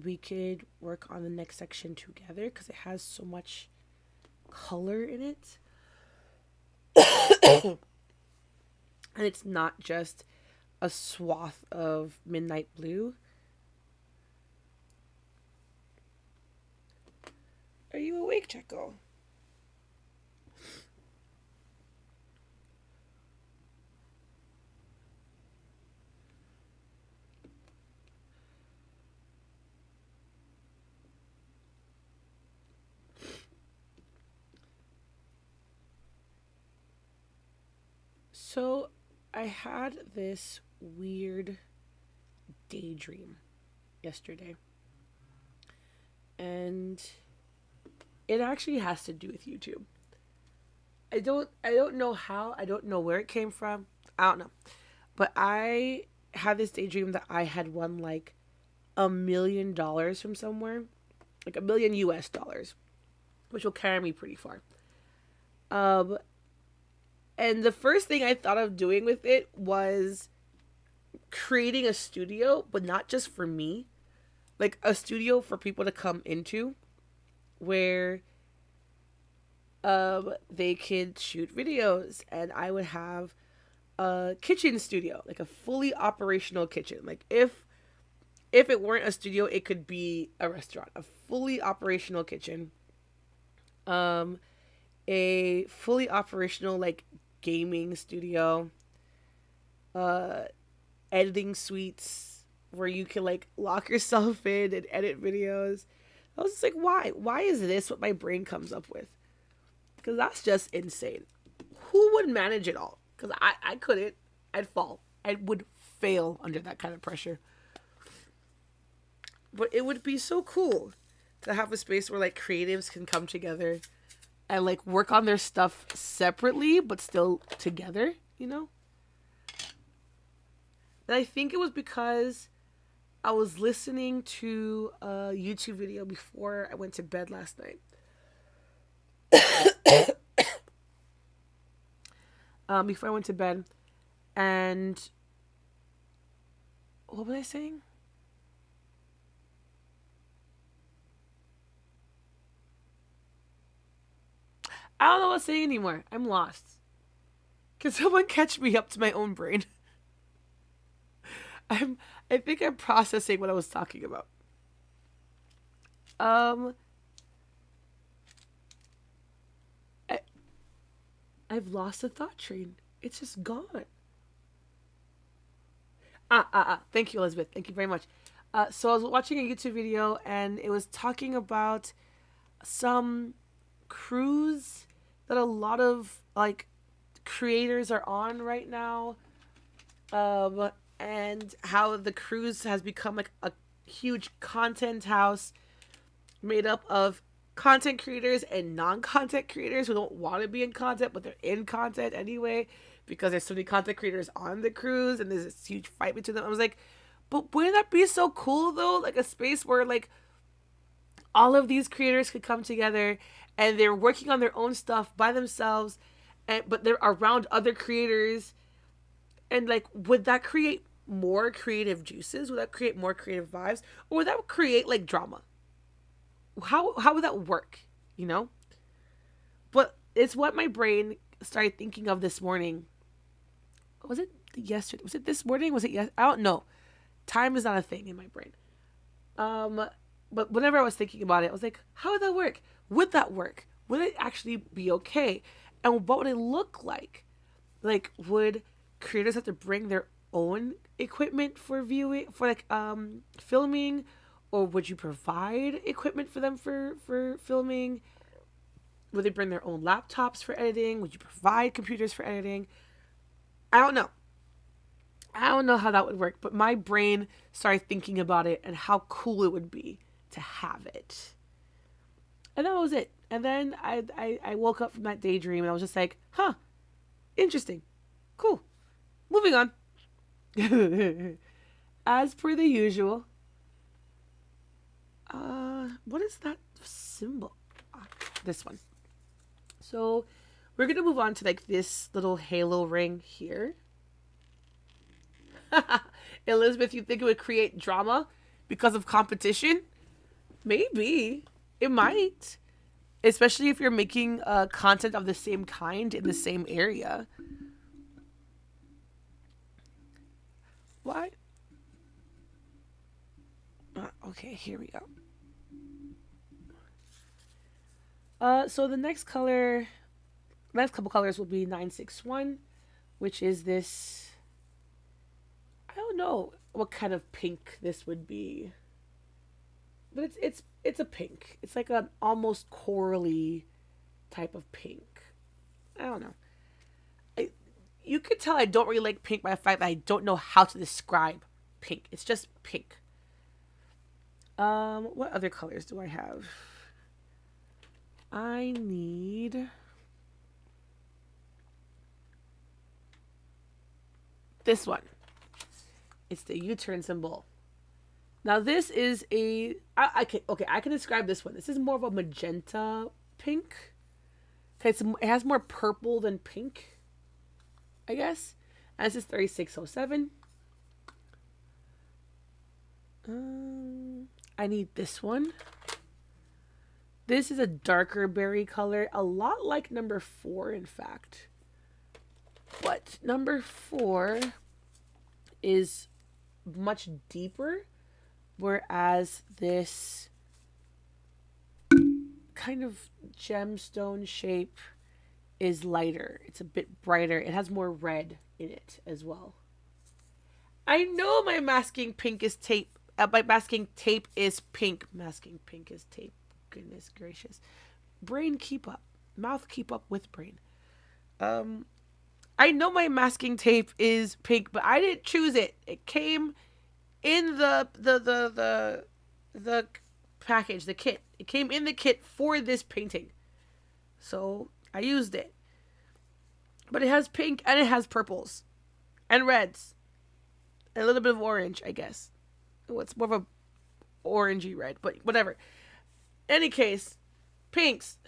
we could work on the next section together because it has so much color in it. And it's not just a swath of midnight blue. Are you awake, Checo? So, I had this weird daydream yesterday. And it actually has to do with YouTube. I don't know how, I don't know where it came from. I don't know. But I had this daydream that I had won like $1 million from somewhere. Like $1 million US, which will carry me pretty far. Um and the first thing I thought of doing with it was creating a studio, but not just for me. Like a studio for people to come into where they could shoot videos and I would have a kitchen studio, like a fully operational kitchen. Like if it weren't a studio, it could be a restaurant, a fully operational kitchen. Um a fully operational like gaming studio, uh editing suites, where you can like lock yourself in and edit videos. I was just like, why? Why is this what my brain comes up with? Because that's just insane. Who would manage it all? Because I couldn't. I'd fall. I would fail under that kind of pressure. But it would be so cool to have a space where like creatives can come together and like work on their stuff separately but still together, you know? And I think it was because I was listening to a YouTube video before I went to bed last night. Before I went to bed. And what was I saying? I don't know what I was saying anymore. I'm lost. Can someone catch me up to my own brain? I think I'm processing what I was talking about. I've lost the thought train. It's just gone. Thank you, Elizabeth. Thank you very much. So I was watching a YouTube video and it was talking about some cruise that a lot of like creators are on right now. And how the cruise has become like a huge content house made up of content creators and non-content creators who don't want to be in content, but they're in content anyway because there's so many content creators on the cruise and there's this huge fight between them. I was like, but wouldn't that be so cool though? Like a space where like all of these creators could come together and they're working on their own stuff by themselves, but they're around other creators. And like, would that create more creative juices? Would that create more creative vibes? Or would that create like drama? How would that work? You know? But it's what my brain started thinking of this morning. Was it yesterday? Was it this morning? Was it yes? I don't know. Time is not a thing in my brain. But whenever I was thinking about it, I was like, how would that work? Would that work? Would it actually be okay? And what would it look like? Like, would creators have to bring their own equipment for viewing, for like filming, or would you provide equipment for them for filming? Would they bring their own laptops for editing? Would you provide computers for editing? I don't know. I don't know how that would work, but my brain started thinking about it and how cool it would be to have it. And that was it. And then I woke up from that daydream and I was just like, huh, interesting. Cool. Moving on. As per the usual. What is that symbol? This one. So we're going to move on to like this little halo ring here. Elizabeth, you think it would create drama because of competition? Maybe. It might. Especially if you're making content of the same kind in the same area. Why? Okay, here we go. So the next couple colors will be 961, which is this. I don't know what kind of pink this would be, but it's a pink. It's like an almost corally type of pink. I don't know. You could tell I don't really like pink by the fact that I don't know how to describe pink. It's just pink. What other colors do I have? I need this one. It's the U-turn symbol. Now this is I can describe this one. This is more of a magenta pink. It has more purple than pink, I guess. And this is 3607. I need this one. This is a darker berry color, a lot like number 4, in fact. But number 4 is much deeper, whereas this kind of gemstone shape is lighter. It's a bit brighter. It has more red in it as well. I know my masking pink is tape. My masking tape is pink. Masking pink is tape. Goodness gracious. Brain keep up. Mouth keep up with brain. Um, I know my masking tape is pink, but I didn't choose it. It came in the package, the kit. It came in the kit for this painting. So I used it. But it has pink and it has purples and reds. And a little bit of orange, I guess. Oh, it's more of a orangey red, but whatever. Any case, pinks.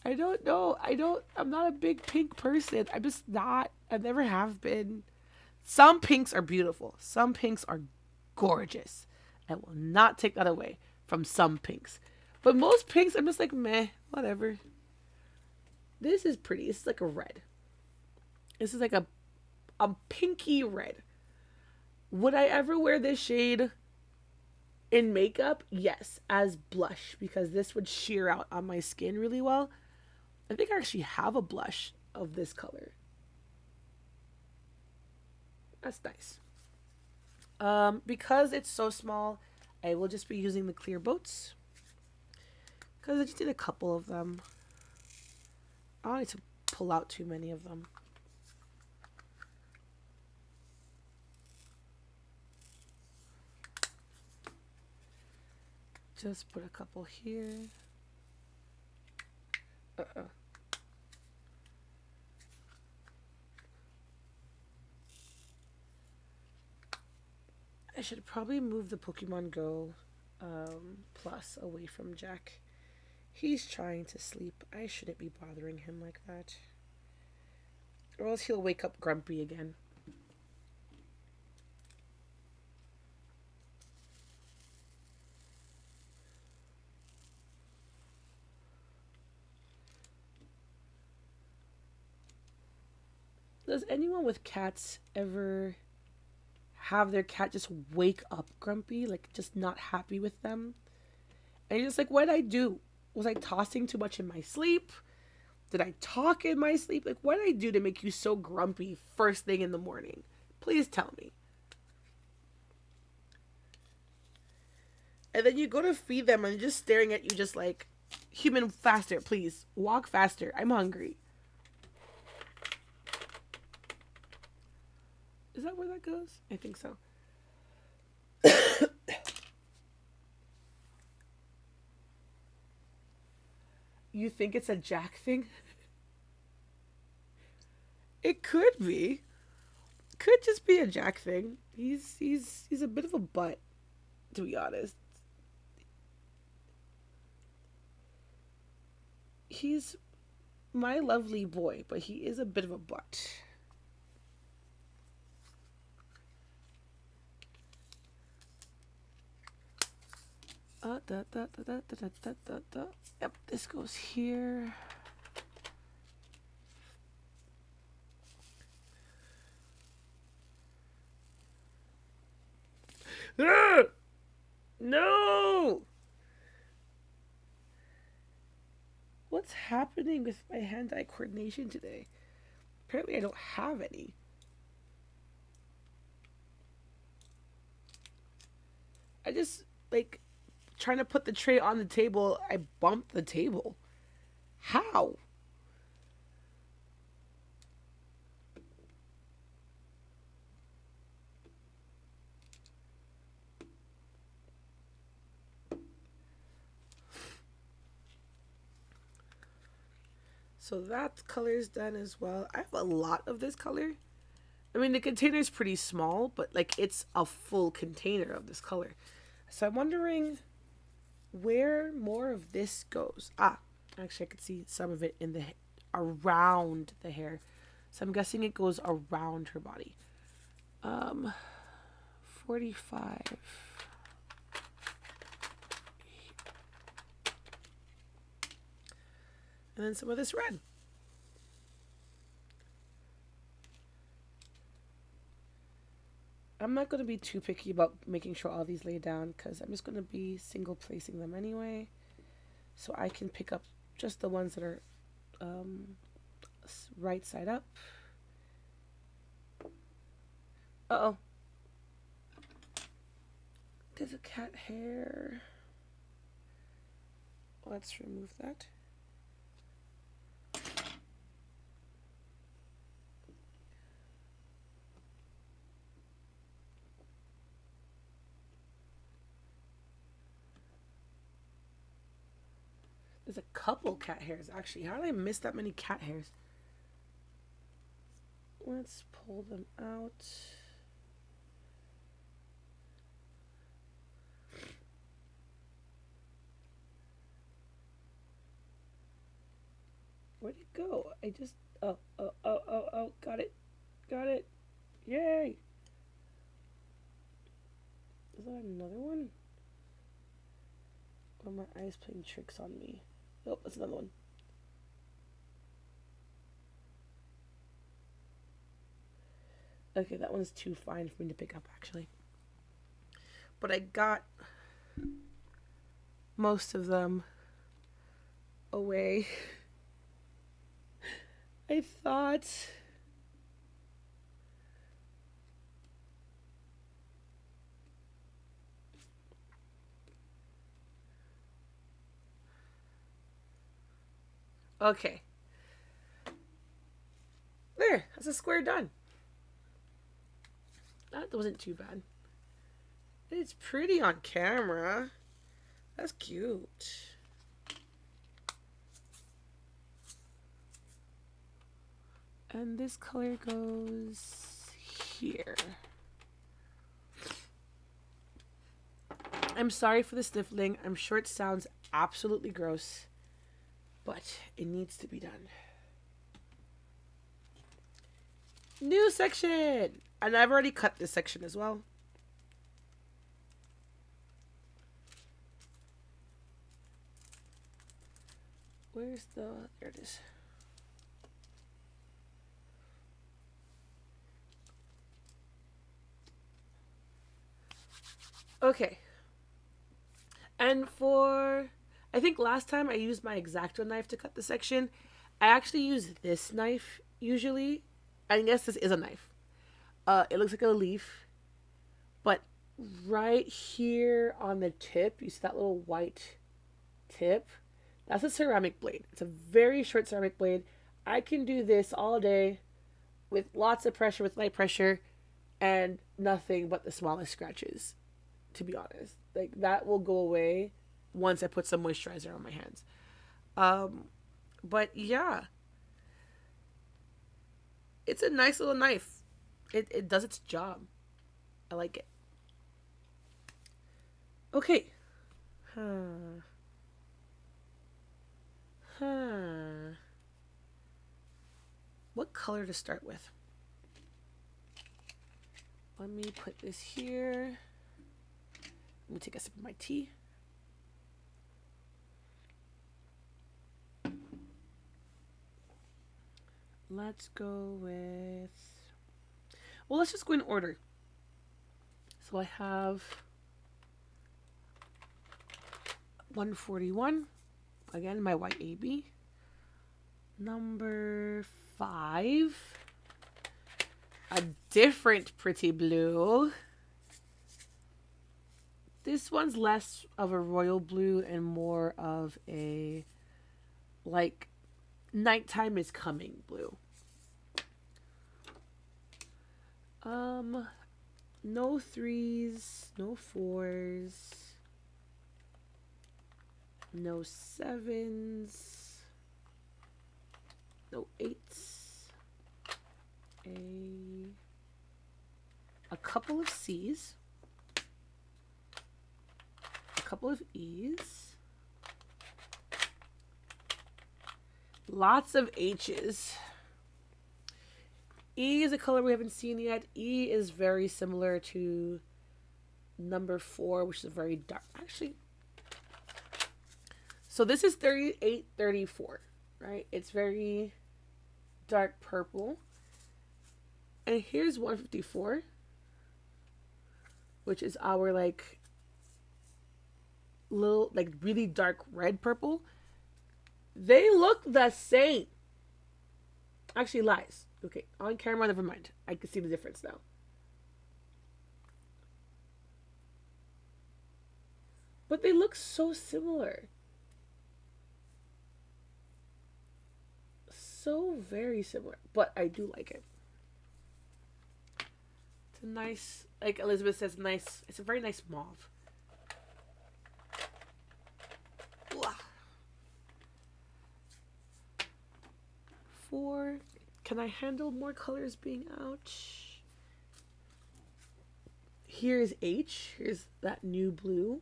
I don't know. I'm not a big pink person. I'm just not. I never have been. Some pinks are beautiful. Some pinks are gorgeous. I will not take that away from some pinks. But most pinks, I'm just like, meh, whatever. This is pretty. This is like a red. This is like a pinky red. Would I ever wear this shade in makeup? Yes, as blush, because this would sheer out on my skin really well. I think I actually have a blush of this color. That's nice. Because it's so small, I will just be using the clear boats. Because I just did a couple of them. I don't need to pull out too many of them. Just put a couple here. I should probably move the Pokemon Go Plus away from Jack. He's trying to sleep. I shouldn't be bothering him like that. Or else he'll wake up grumpy again. Does anyone with cats ever have their cat just wake up grumpy, like just not happy with them? And you're just like, what did I do? Was I tossing too much in my sleep? Did I talk in my sleep? Like, what did I do to make you so grumpy first thing in the morning? Please tell me. And then you go to feed them and they're just staring at you just like, human, faster, please. Walk faster. I'm hungry. Is that where that goes? I think so. You think it's a Jack thing? It could be. Could just be a Jack thing. He's a bit of a butt, to be honest. He's my lovely boy, but he is a bit of a butt. Yep, this goes here. No! What's happening with my hand-eye coordination today? Apparently I don't have any. I just, like, trying to put the tray on the table, I bumped the table. How? So that color is done as well. I have a lot of this color. I mean, the container is pretty small, but like it's a full container of this color. So I'm wondering where more of this goes. Actually, I could see some of it in the around the hair. So I'm guessing it goes around her body. 45. And then some of this red. I'm not going to be too picky about making sure all these lay down because I'm just going to be single placing them anyway. So I can pick up just the ones that are right side up. Uh-oh. There's a cat hair. Let's remove that. There's a couple cat hairs, actually. How did I miss that many cat hairs? Let's pull them out. Where'd it go? I just... Oh. Got it. Got it. Yay! Is that another one? Or my eyes playing tricks on me? Nope, that's another one. Okay, that one's too fine for me to pick up, actually. But I got most of them away. I thought... Okay. There, that's a square done. That wasn't too bad. It's pretty on camera. That's cute. And this color goes here. I'm sorry for the sniffling. I'm sure it sounds absolutely gross, but it needs to be done. New section! And I've already cut this section as well. Where's the... There it is. Okay. And for... I think last time I used my X-Acto knife to cut the section. I actually use this knife usually. I guess this is a knife. It looks like a leaf. But right here on the tip, you see that little white tip? That's a ceramic blade. It's a very short ceramic blade. I can do this all day with lots of pressure, with light pressure, and nothing but the smallest scratches, to be honest. Like, that will go away once I put some moisturizer on my hands. But yeah. It's a nice little knife. It does its job. I like it. Okay. What color to start with? Let me put this here. Let me take a sip of my tea. Let's go with... Well, let's just go in order. So I have 141. Again, my white AB. Number 5. A different pretty blue. This one's less of a royal blue and more of a, like, nighttime is coming blue. No 3s, no 4s, no 7s, no 8s, a couple of C's, a couple of E's, lots of H's. E is a color we haven't seen yet. E is very similar to number 4, which is very dark. Actually, so this is 3834, right? It's very dark purple. And here's 154, which is our, like, little, like, really dark red purple. They look the same. Actually, lies. Okay, on camera, never mind. I can see the difference now. But they look so similar. So very similar. But I do like it. It's a nice, like Elizabeth says, nice. It's a very nice mauve. Four. Can I handle more colors being out? Here's H. Here's that new blue,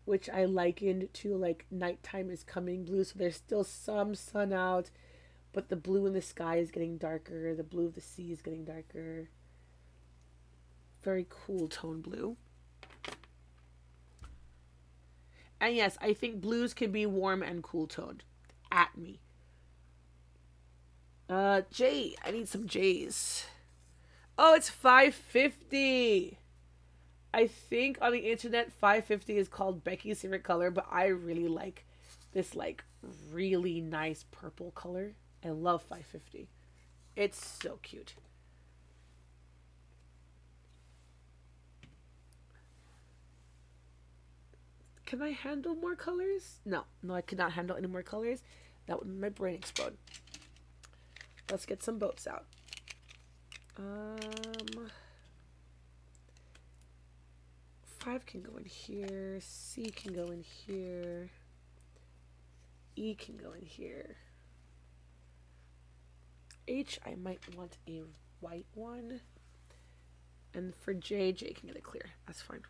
which I likened to like nighttime is coming blue. So there's still some sun out, but the blue in the sky is getting darker. The blue of the sea is getting darker. Very cool tone blue. And yes, I think blues can be warm and cool toned. At me. J. I need some J's. Oh, it's $5.50. I think on the internet, $5.50 is called Becky's favorite color, but I really like this like really nice purple color. I love $5.50. It's so cute. Can I handle more colors? No, I cannot handle any more colors. That would make my brain explode. Let's get some boats out. 5 can go in here. C can go in here. E can go in here. H, I might want a white one. And for J can get it clear. That's fine.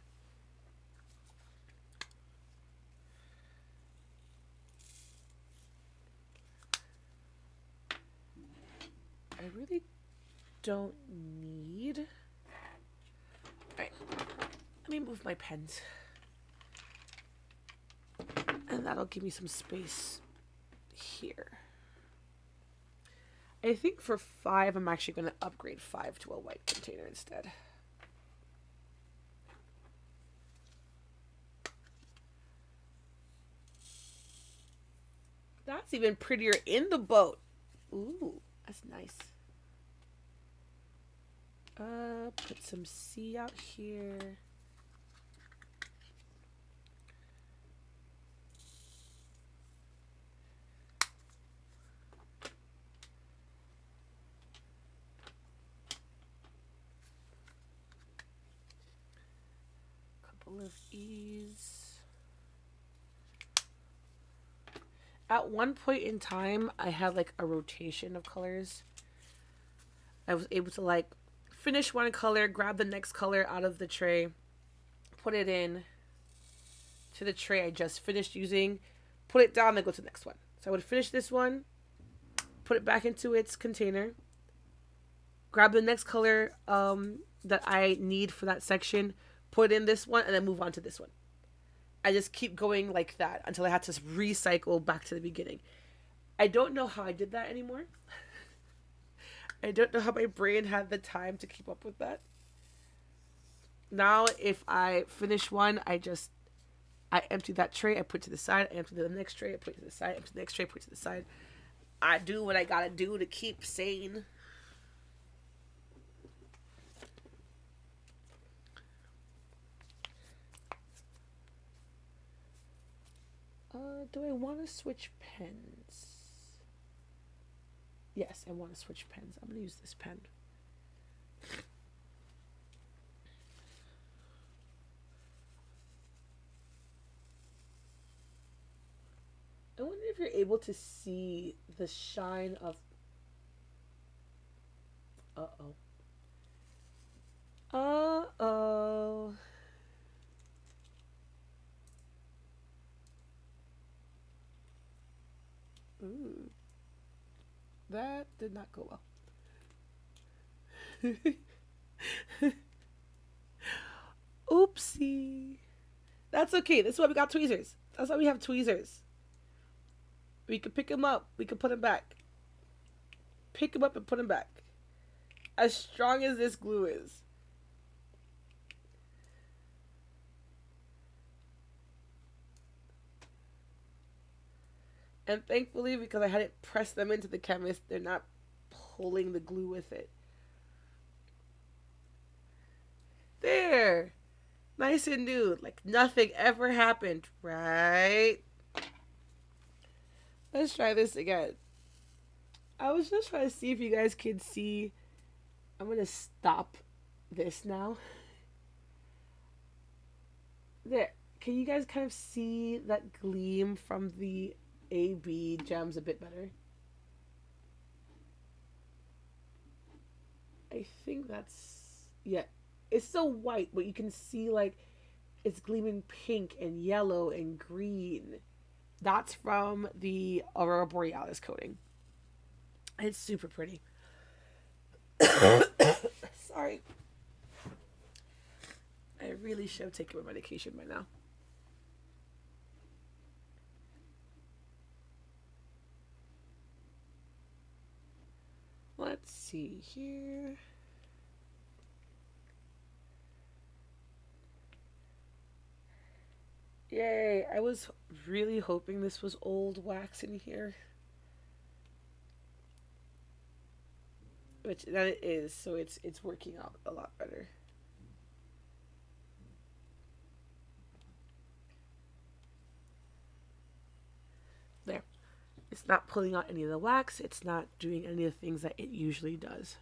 I really don't need... Alright, let me move my pens. And that'll give me some space here. I think for 5, I'm actually going to upgrade 5 to a white container instead. That's even prettier in the boat. Ooh, that's nice. Put some C out here. Couple of E's. At one point in time, I had like a rotation of colors. I was able to like finish one color, grab the next color out of the tray, put it in to the tray I just finished using, put it down, then go to the next one. So I would finish this one, put it back into its container, grab the next color that I need for that section, put in this one, and then move on to this one. I just keep going like that until I had to recycle back to the beginning. I don't know how I did that anymore. I don't know how my brain had the time to keep up with that. Now, if I finish one, I empty that tray, I put it to the side, I empty the next tray, I put it to the side, I empty the next tray, put it to the side. I do what I gotta do to keep sane. Do I want to switch pens? Yes, I want to switch pens. I'm going to use this pen. I wonder if you're able to see the shine of... Uh-oh. Uh-oh. Ooh. That did not go well. Oopsie. That's okay. That's why we got tweezers. That's why we have tweezers. We can pick them up. We can put them back. Pick them up and put them back. As strong as this glue is. And thankfully, because I hadn't pressed them into the canvas, they're not pulling the glue with it. There! Nice and new, like nothing ever happened, right? Let's try this again. I was just trying to see if you guys can see. I'm gonna stop this now. There. Can you guys kind of see that gleam from the AB gems a bit better? I think that's, yeah. It's still white, but you can see like it's gleaming pink and yellow and green. That's from the Aurora Borealis coating. It's super pretty. Sorry. I really should have taken my medication by now. Let's see here. Yay, I was really hoping this was old wax in here. Which that it is, so it's working out a lot better. There. It's not pulling out any of the wax, it's not doing any of the things that it usually does.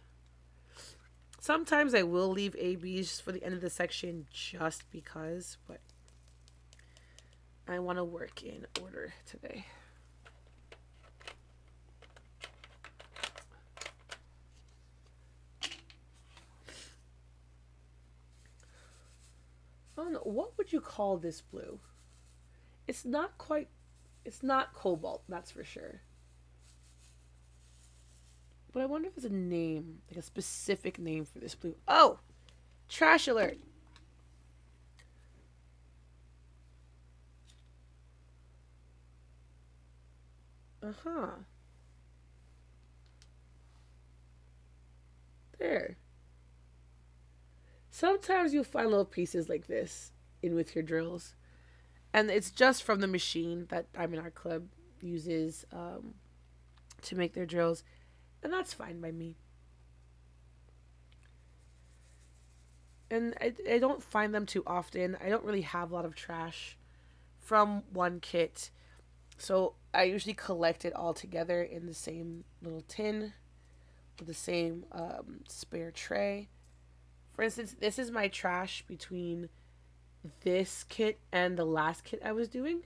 Sometimes I will leave ABs for the end of the section just because, but I want to work in order today. I don't know, what would you call this blue? It's not quite, it's not cobalt, that's for sure. But I wonder if there's a name, like a specific name for this blue. Oh! Trash alert! Uh-huh. There. Sometimes you'll find little pieces like this in with your drills. And it's just from the machine that Diamond Art Club uses to make their drills. And that's fine by me. And I don't find them too often. I don't really have a lot of trash from one kit. So I usually collect it all together in the same little tin with the same spare tray. For instance, this is my trash between this kit and the last kit I was doing.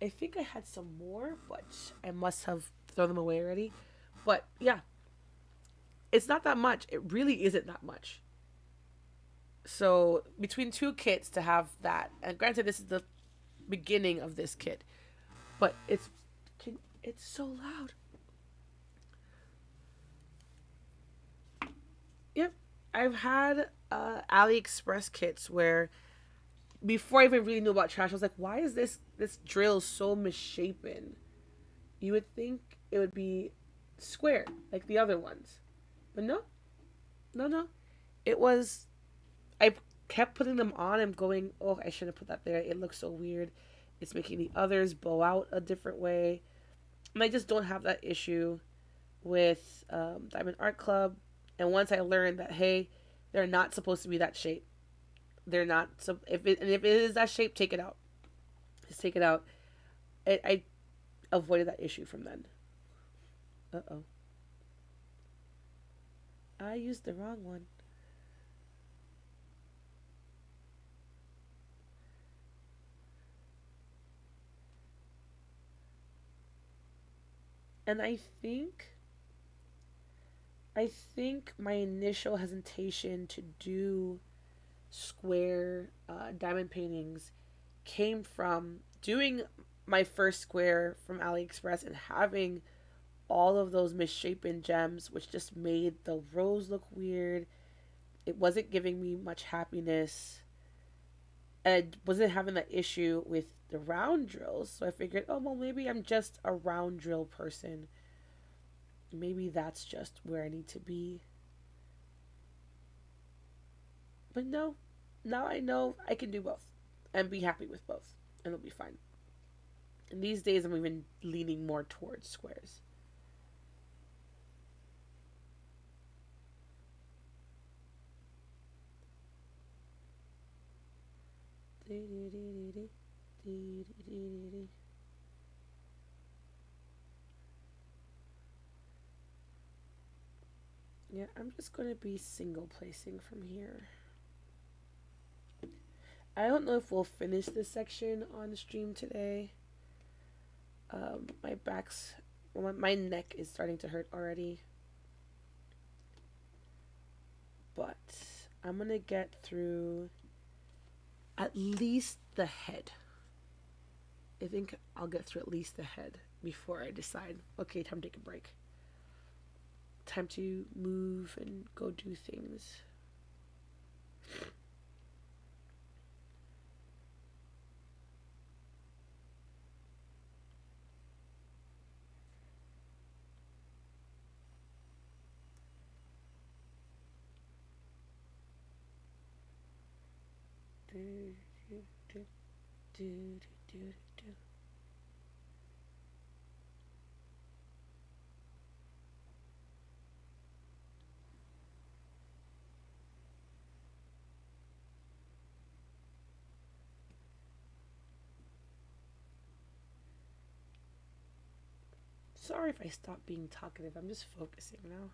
I think I had some more, but I must have thrown them away already. But yeah, it's not that much. It really isn't that much. So between two kits to have that, and granted, this is the beginning of this kit, but it's so loud. Yep, I've had AliExpress kits where before I even really knew about trash, I was like, why is this drill so misshapen? You would think it would be square like the other ones, but no, no, no. It was. I kept putting them on and going, oh, I shouldn't have put that there. It looks so weird. It's making the others bow out a different way, and I just don't have that issue with Diamond Art Club. And once I learned that, hey, they're not supposed to be that shape. They're not. So if it is that shape, take it out. Just take it out. I avoided that issue from then. Uh-oh. I used the wrong one. And I think my initial hesitation to do square diamond paintings came from doing my first square from AliExpress and having all of those misshapen gems, which just made the rose look weird. It wasn't giving me much happiness. And I wasn't having that issue with the round drills. So I figured, oh, well, maybe I'm just a round drill person. Maybe that's just where I need to be. But no, now I know I can do both and be happy with both, and it'll be fine. And these days, I'm even leaning more towards squares. Yeah, I'm just going to be single placing from here. I don't know if we'll finish this section on stream today. My neck is starting to hurt already. But I'm going to get through at least the head. I think I'll get through at least the head before I decide, okay, time to take a break. Time to move and go do things. Sorry if I stop being talkative. I'm just focusing now.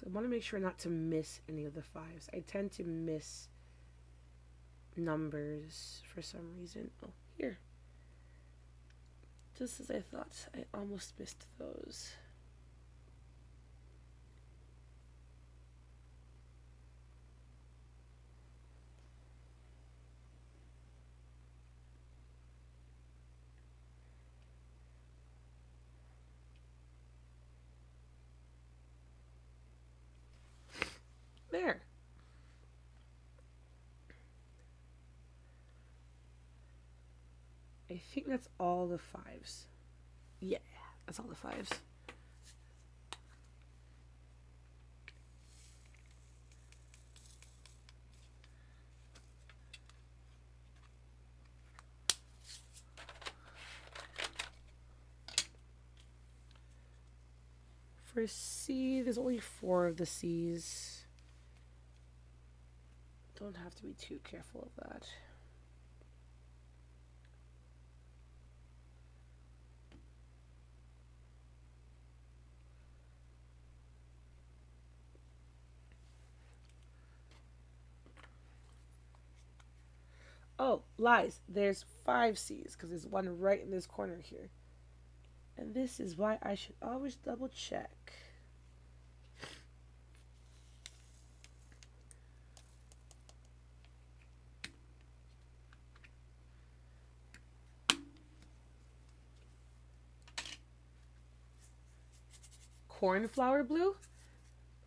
I want to make sure not to miss any of the fives. I tend to miss numbers for some reason. Oh, here. Just as I thought, I almost missed those. There. I think that's all the fives. Yeah, that's all the fives. For C, there's only 4 of the C's. Don't have to be too careful of that. Oh, lies. There's 5 C's because there's one right in this corner here. And this is why I should always double check. Cornflower blue?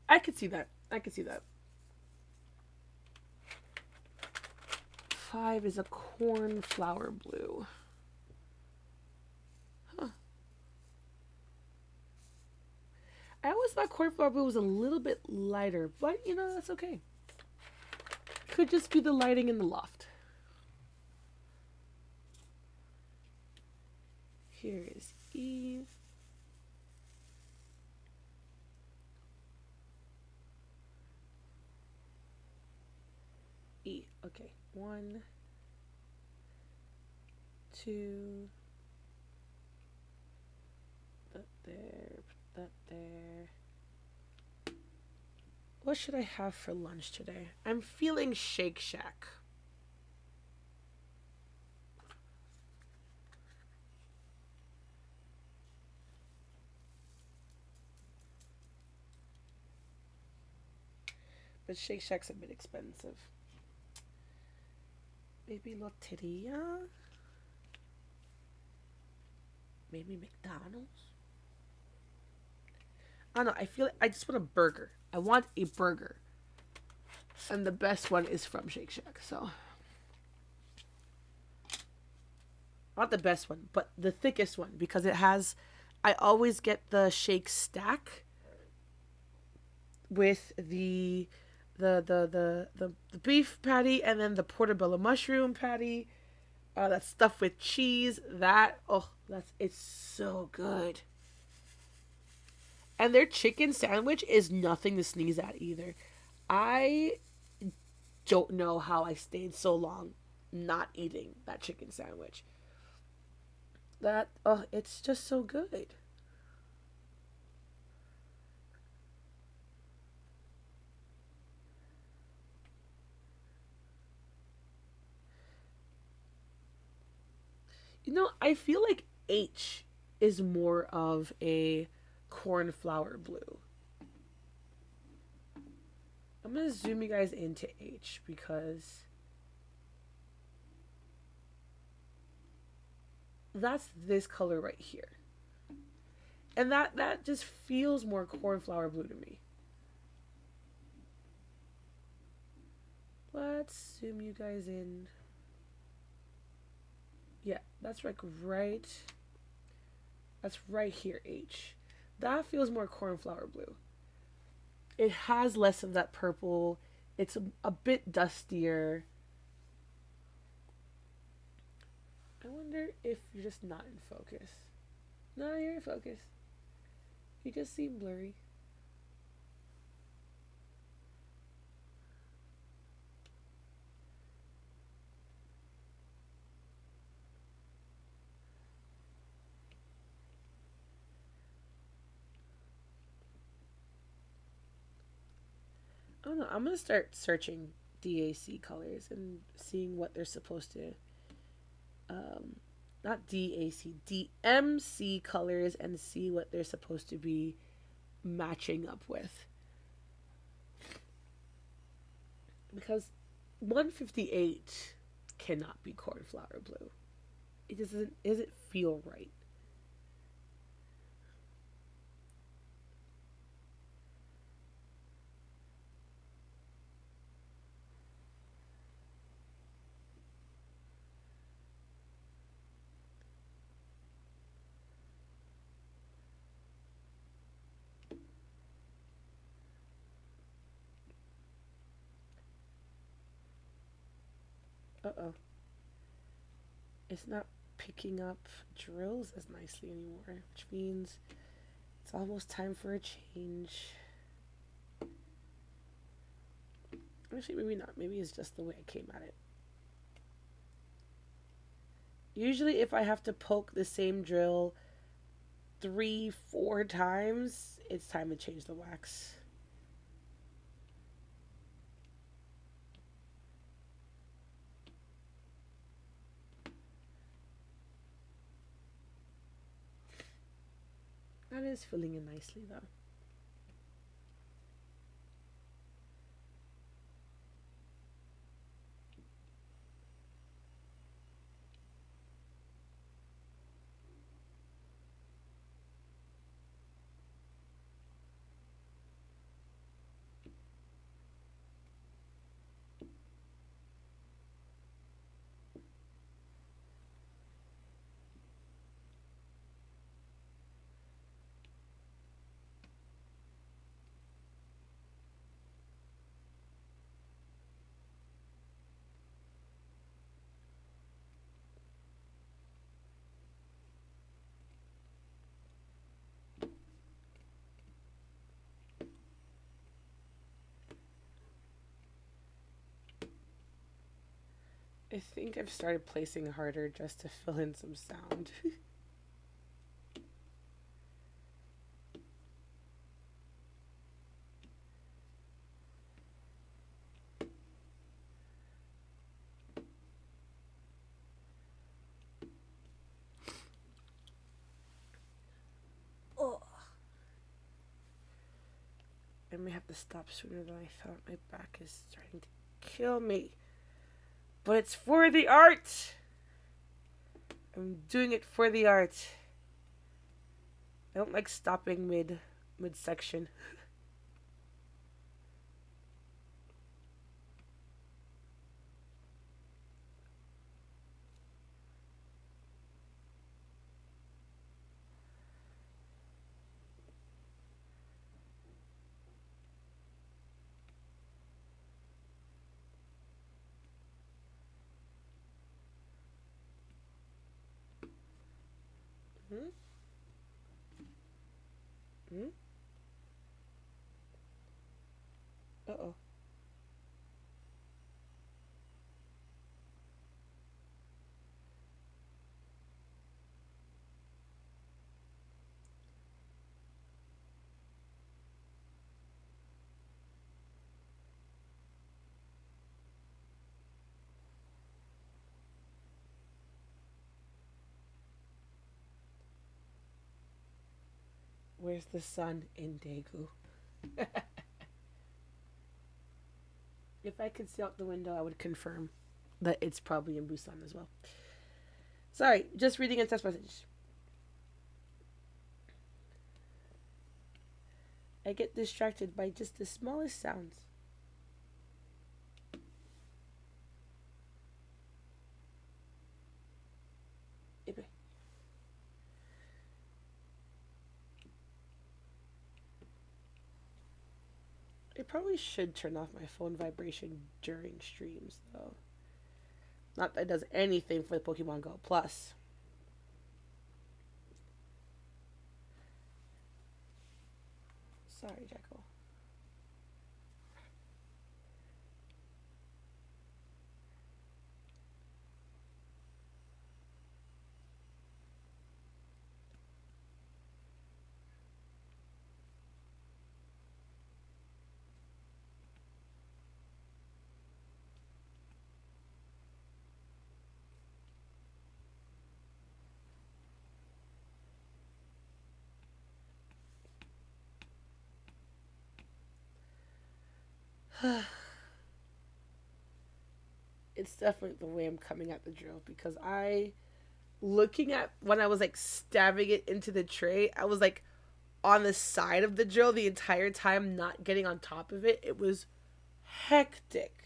I could see that. I could see that. 5 is a cornflower blue. Huh. I always thought cornflower blue was a little bit lighter, but you know, that's okay. Could just be the lighting in the loft. Here is E. E. Okay. 1, 2. Put that there. Put that there. What should I have for lunch today? I'm feeling Shake Shack. But Shake Shack's a bit expensive. Maybe Loteria? Maybe McDonald's? I don't know. I feel like I just want a burger. I want a burger. And the best one is from Shake Shack, so. Not the best one, but the thickest one because it has. I always get the shake stack with the beef patty and then the portobello mushroom patty. That stuff with cheese. It's so good. And their chicken sandwich is nothing to sneeze at either. I don't know how I stayed so long not eating that chicken sandwich. That, oh, it's just so good. I feel like H is more of a cornflower blue. I'm gonna zoom you guys into H because that's this color right here. And that just feels more cornflower blue to me. Let's zoom you guys in. Yeah, that's like right. That's right here, H. That feels more cornflower blue. It has less of that purple. It's a bit dustier. I wonder if you're just not in focus. No, you're in focus. You just seem blurry. I don't know. I'm gonna start searching DAC colors and seeing what they're supposed to. Um, Not DAC, DMC colors and see what they're supposed to be matching up with. Because 158 cannot be cornflower blue. It doesn't feel right. Uh oh. It's not picking up drills as nicely anymore, which means it's almost time for a change. Actually, maybe not. Maybe it's just the way I came at it. Usually, if I have to poke the same drill 3, 4 times, it's time to change the wax. That is filling in nicely, though. I think I've started placing harder just to fill in some sound. Oh. I may have to stop sooner than I thought. My back is starting to kill me. But it's for the art! I'm doing it for the art. I don't like stopping mid section. Hmm? Hmm? Where's the sun in Daegu? If I could see out the window, I would confirm that it's probably in Busan as well. Sorry, just reading a text message. I get distracted by just the smallest sounds. I probably should turn off my phone vibration during streams, though. Not that it does anything for the Pokemon Go Plus. Sorry, Jekyll. It's definitely the way I'm coming at the drill because looking at when I was like stabbing it into the tray, I was like on the side of the drill the entire time, not getting on top of it. It was hectic.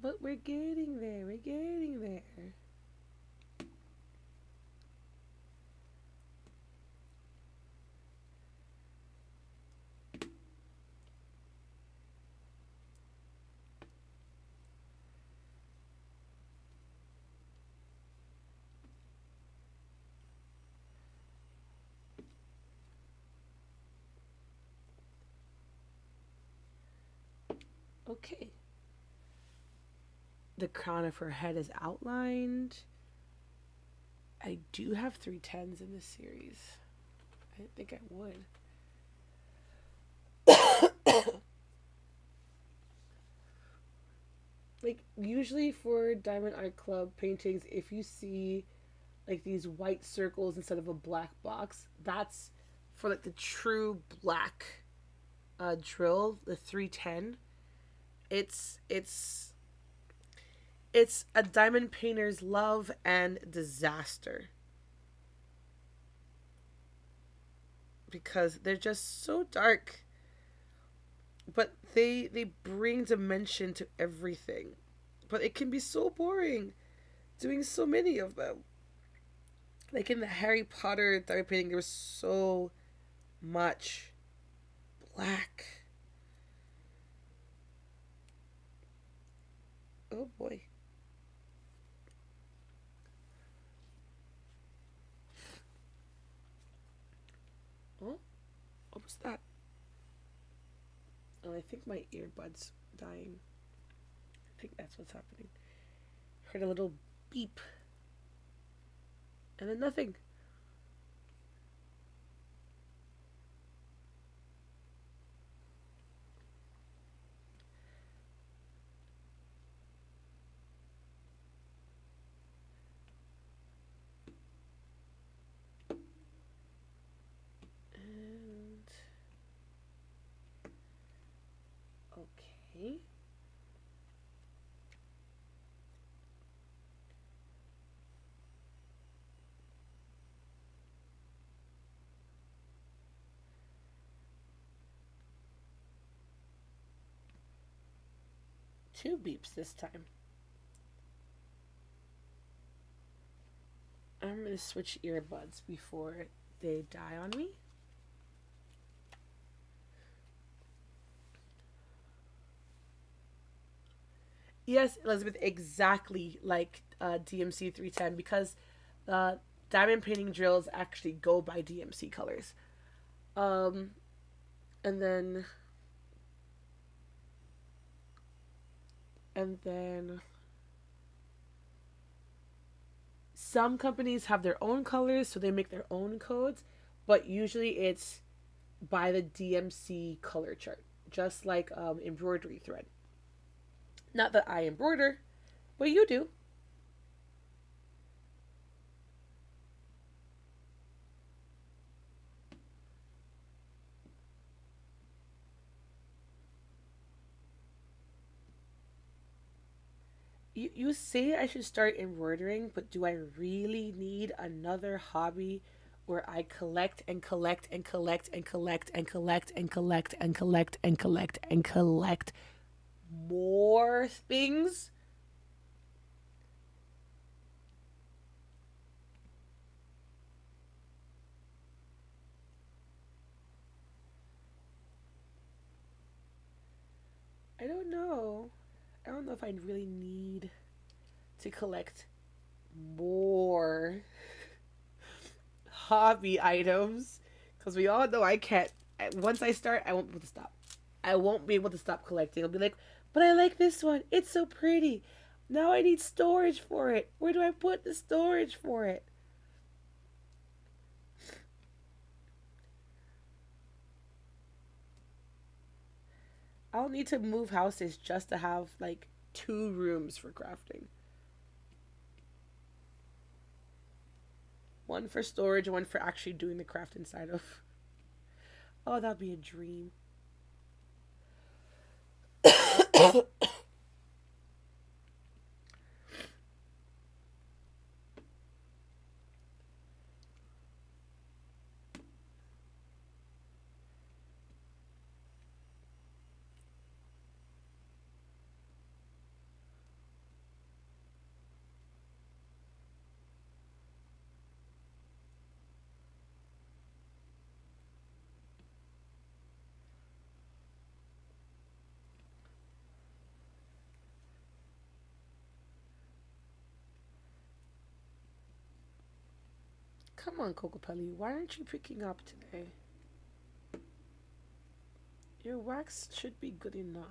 But we're getting there. We're getting there. Okay. The crown of her head is outlined. I do have 310s in this series. I didn't think I would. Like, usually for Diamond Art Club paintings, if you see like these white circles instead of a black box, that's for like the true black drill, the 310. It's a diamond painter's love and disaster because they're just so dark, but they bring dimension to everything. But it can be so boring doing so many of them. Like in the Harry Potter diamond painting, there was so much black. Oh boy. Oh, what was that? Oh, I think my earbud's dying. I think that's what's happening. Heard a little beep. And then nothing. And okay. Two beeps this time. I'm gonna switch earbuds before they die on me. Yes, Elizabeth, exactly like DMC 310 because diamond painting drills actually go by DMC colors. Um, and then and then some companies have their own colors, so they make their own codes. but usually it's by the DMC color chart, just like embroidery thread. Not that I embroider, but you do. You say I should start embroidering, but do I really need another hobby where I collect and collect and collect and collect and collect and collect and collect and collect and collect more things? I don't know. I don't know if I really need to collect more hobby items because we all know I can't. Once I start, I won't be able to stop. I won't be able to stop collecting. I'll be like, but I like this one. It's so pretty. Now I need storage for it. Where do I put the storage for it? I'll need to move houses just to have like 2 rooms for crafting. One for storage, one for actually doing the craft inside of. Oh, that'd be a dream. Come on, Kokopelli, why aren't you picking up today? Your wax should be good enough.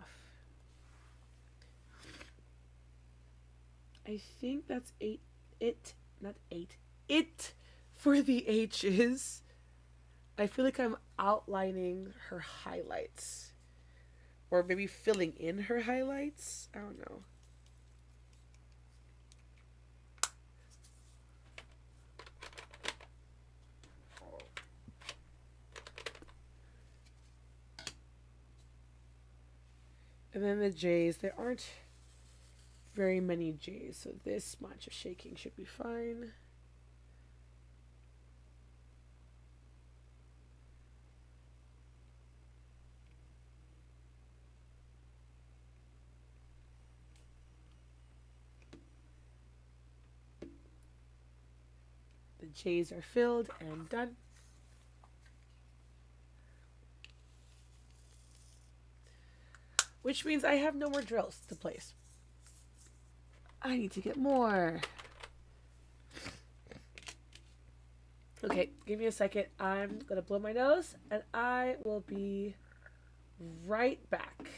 I think that's eight. It, not eight. It for the H's. I feel like I'm outlining her highlights. Or maybe filling in her highlights. I don't know. And then the J's. There aren't very many J's, so this much of shaking should be fine. The J's are filled and done. Which means I have no more drills to place. I need to get more. Okay, give me a second. I'm gonna blow my nose and I will be right back.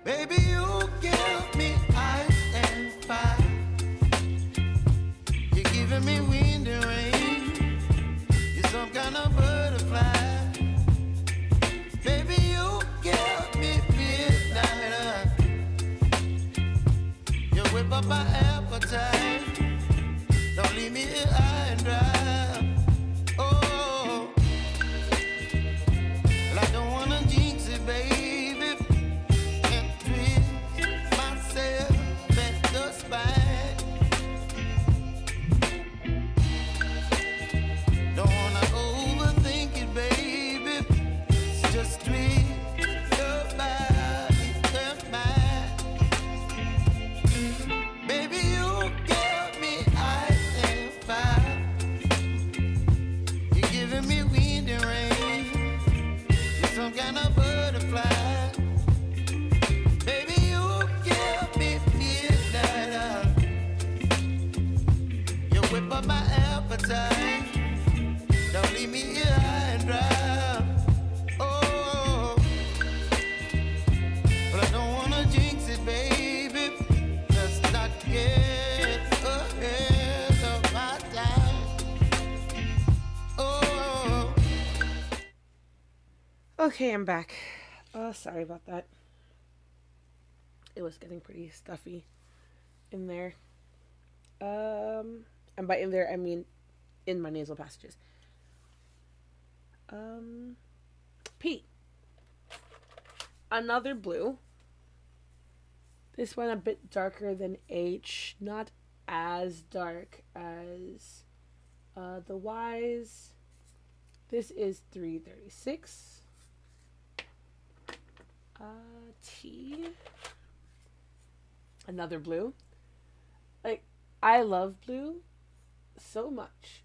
Baby, you give me ice and fire. Okay, I'm back. Sorry about that. It was getting pretty stuffy in there. And by in there, I mean in my nasal passages. Um, P. Another blue. This one a bit darker than H. Not as dark as the Y's. This is 336. T. Another blue. Like, I love blue so much.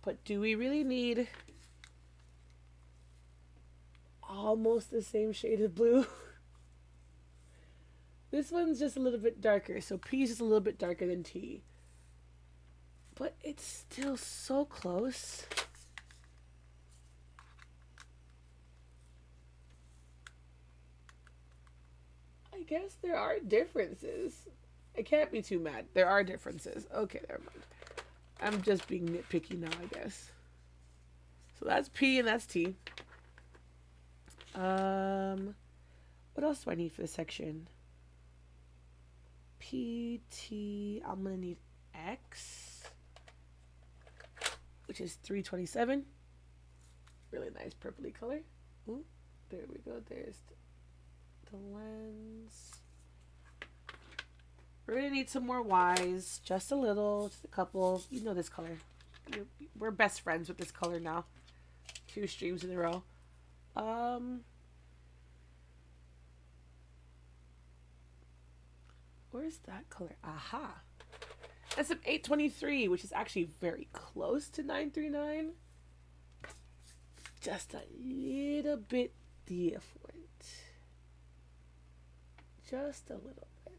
But do we really need almost the same shade of blue? This one's just a little bit darker. So P is just a little bit darker than T. But it's still so close. I guess there are differences. I can't be too mad. There are differences. Okay, never mind. I'm just being nitpicky now, I guess. So that's P and that's T. What else do I need for this section? P, T, I'm gonna need X, which is 327. Really nice purpley color. Ooh, there we go. There's the lens. We're gonna need some more Y's, just a little, just a couple. You know this color. We're best friends with this color now. 2 streams in a row. Where's that color? Aha. That's an 823, which is actually very close to 939. Just a little bit different. Just a little bit.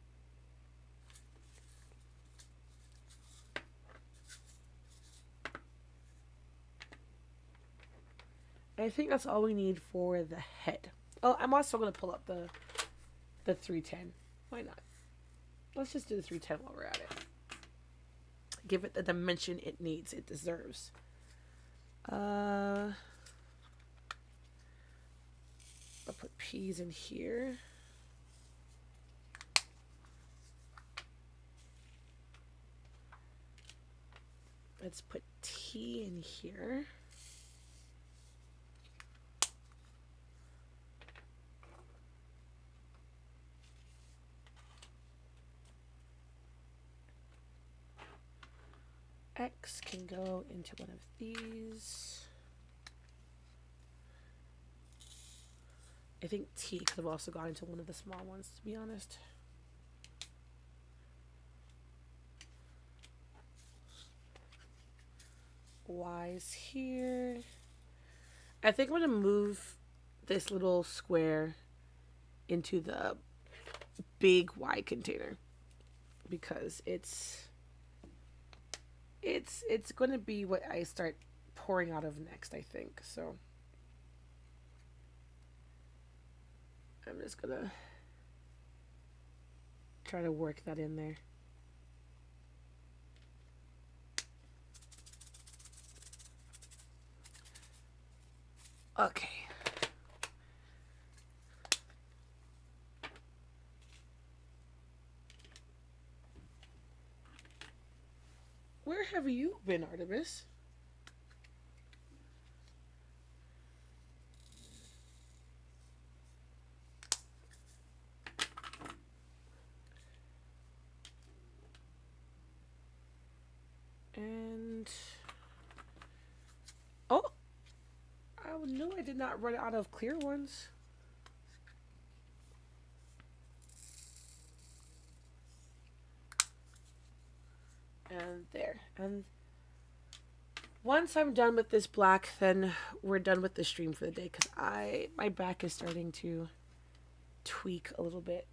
I think that's all we need for the head. Oh, I'm also going to pull up the 310. Why not? Let's just do the 310 while we're at it. Give it the dimension it needs, it deserves. I'll put P's in here. Let's put T in here. X can go into one of these. I think T could have also gone into one of the small ones, to be honest. Y's here. I think I'm going to move this little square into the big Y container because it's going to be what I start pouring out of next, I think. So I'm just going to try to work that in there. Okay. Where have you been, Artemis? And oh, no, I did not run out of clear ones. And there. And once I'm done with this black, then we're done with the stream for the day because my back is starting to tweak a little bit.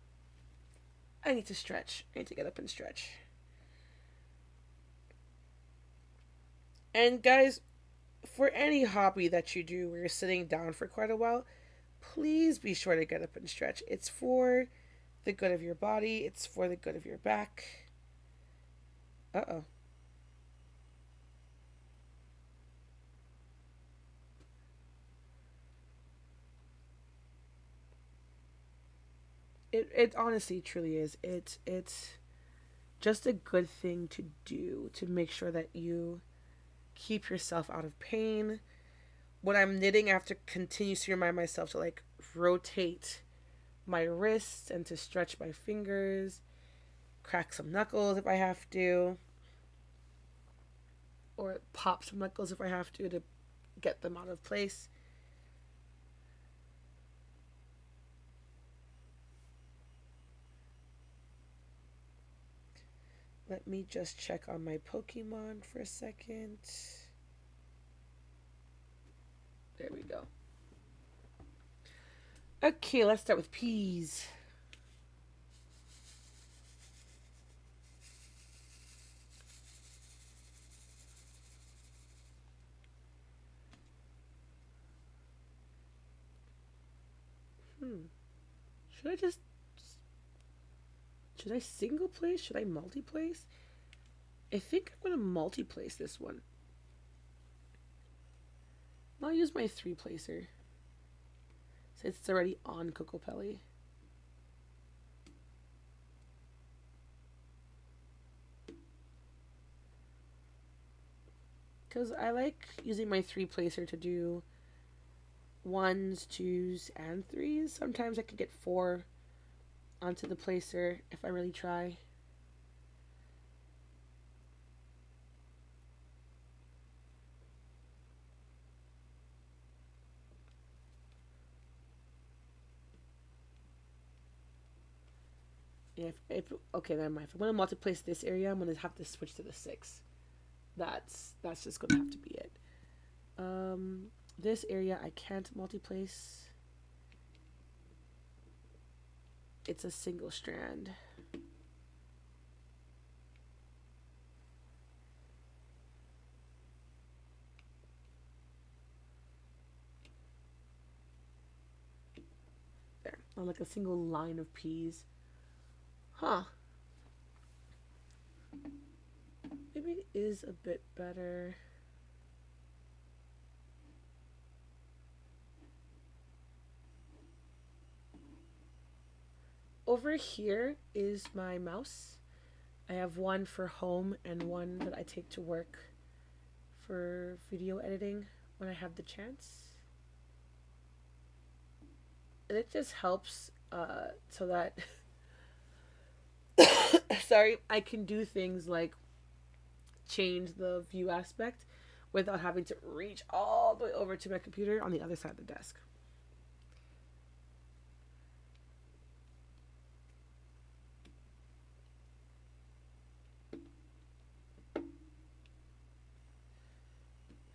I need to stretch. I need to get up and stretch. And guys, for any hobby that you do where you're sitting down for quite a while, please be sure to get up and stretch. It's for the good of your body. It's for the good of your back. Uh-oh. It honestly truly is. It's just a good thing to do to make sure that you keep yourself out of pain. When I'm knitting, I have to continuously remind myself to like rotate my wrists and to stretch my fingers, crack some knuckles if I have to, or pop some knuckles if I have to get them out of place. Let me just check on my Pokemon for a second. There we go. Okay, let's start with peas. Hmm. Should I just. Should I single place? Should I multi place? I think I'm going to multi place this one. I'll use my 3-placer since it's already on Kokopelli. Because I like using my 3-placer to do 1s, 2s, and 3s. Sometimes I could get 4 onto the placer if I really try. Yeah, okay, never mind. If I'm gonna multi-place this area, I'm gonna have to switch to the 6. That's just gonna have to be it. This area I can't multi-place. It's a single strand. There, on like a single line of peas. Huh. Maybe it is a bit better. Over here is my mouse. I have one for home and one that I take to work for video editing when I have the chance. And it just helps so that sorry, I can do things like change the view aspect without having to reach all the way over to my computer on the other side of the desk.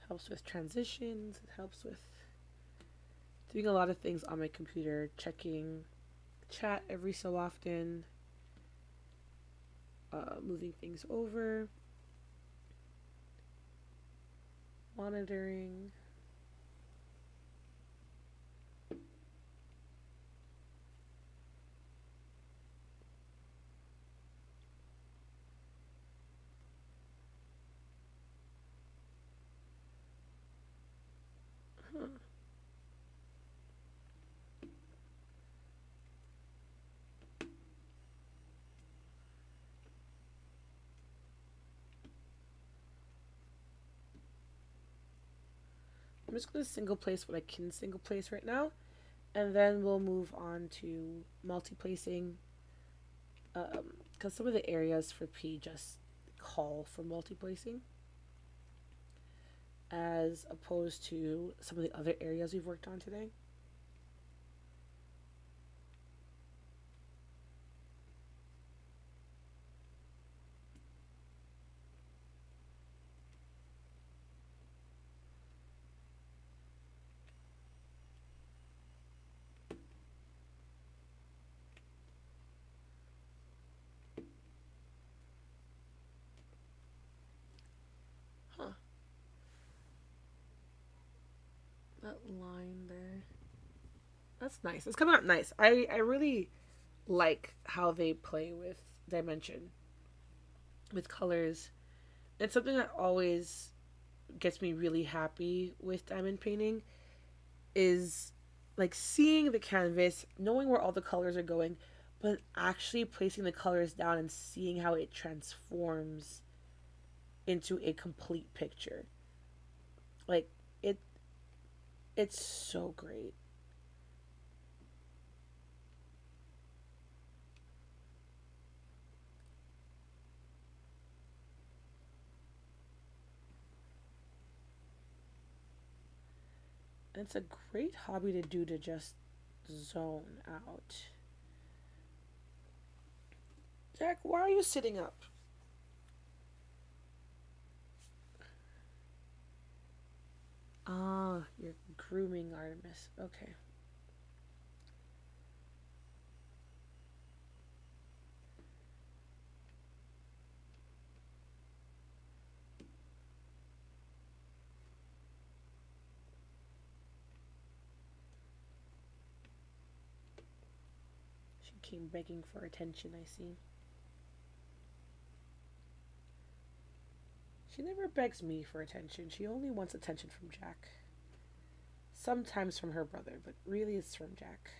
Helps with transitions, it helps with doing a lot of things on my computer, checking chat every so often, moving things over, monitoring. Huh. I'm just going to single place what I can single place right now, and then we'll move on to multi-placing, because some of the areas for P just call for multi-placing, as opposed to some of the other areas we've worked on today. Huh. That line there. That's nice. It's coming out nice. I really like how they play with dimension, with colors. It's something that always gets me really happy with diamond painting is like seeing the canvas, knowing where all the colors are going, but actually placing the colors down and seeing how it transforms into a complete picture. Like it it's so great. And it's a great hobby to do to just zone out. Jack, why are you sitting up? Ah, you're grooming Artemis. Okay. She came begging for attention, I see. She never begs me for attention. She only wants attention from Jack. Sometimes from her brother, but really it's from Jack.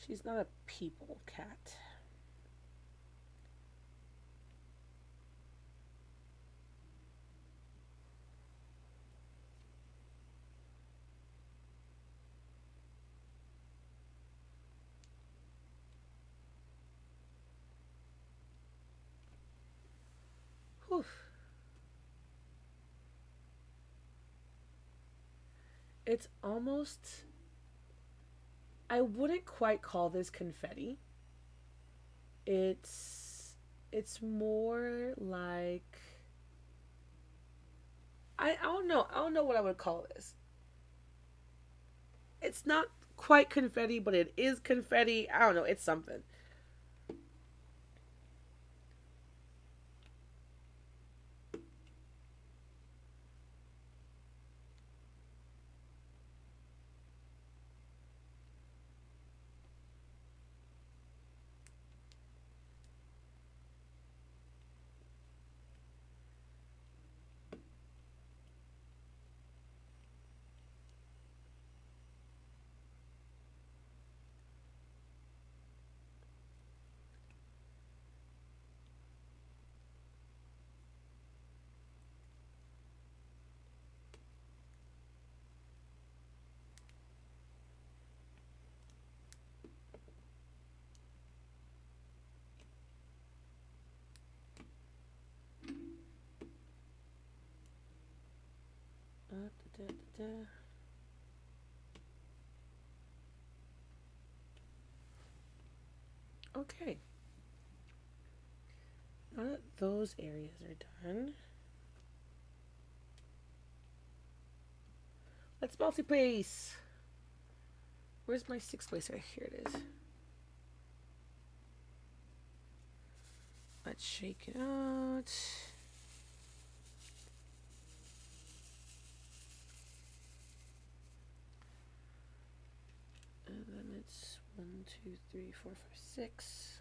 She's not a people cat. Whew. It's almost. I wouldn't quite call this confetti. It's more like I don't know. I don't know what I would call this. It's not quite confetti, but it is confetti. I don't know. It's something. Da, da, da. Okay. Now that those areas are done, let's multi-place. Where's my sixth placer? Here it is. Let's shake it out. And then it's 1, 2, 3, 4, 5, 6.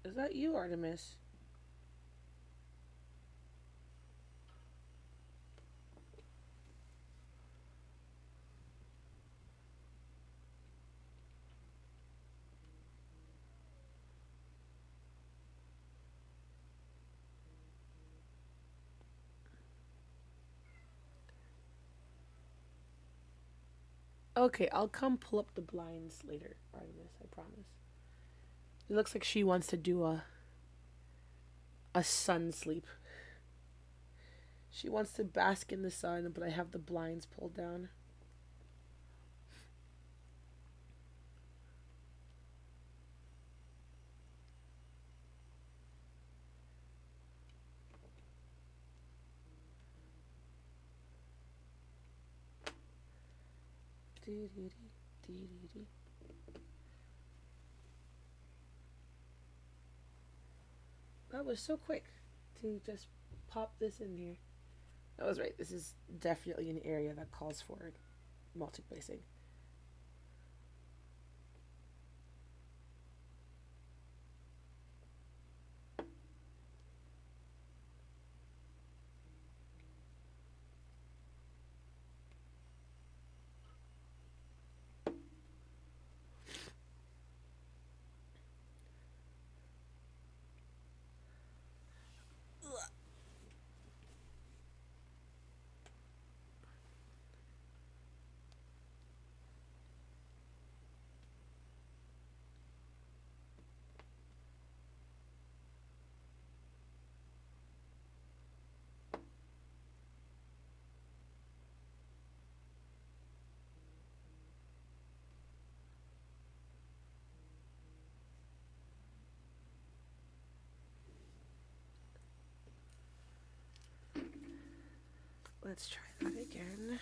Is that you, Artemis? Okay, I'll come pull up the blinds later, Artemis, I promise. It looks like she wants to do a sun sleep. She wants to bask in the sun, but I have the blinds pulled down. That was so quick to just pop this in here. I was right. This is definitely an area that calls for multiplacing. Let's try that again.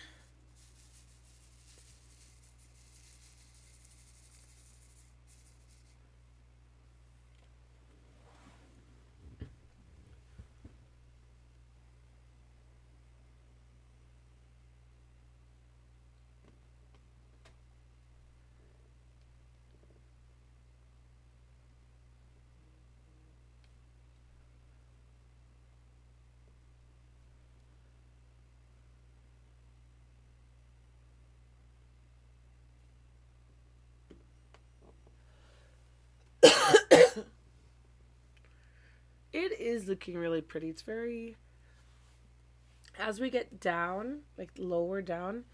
It is looking really pretty. It's very, as we get down, like lower down,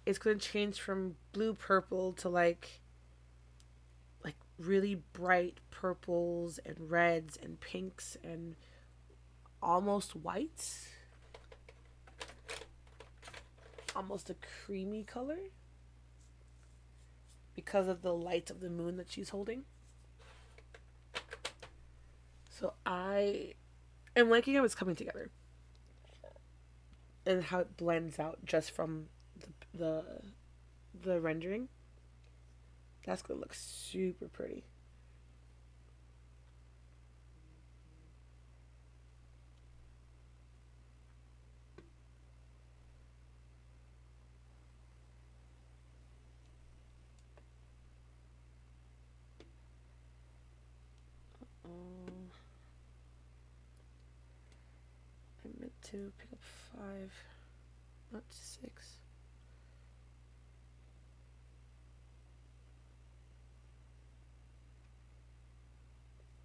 it's going to change from blue purple to like really bright purples and reds and pinks and almost whites. Almost a creamy color because of the light of the moon that she's holding. So I am liking how it's coming together and how it blends out just from the, the rendering. That's gonna look super pretty. I meant to pick up 5, not 6.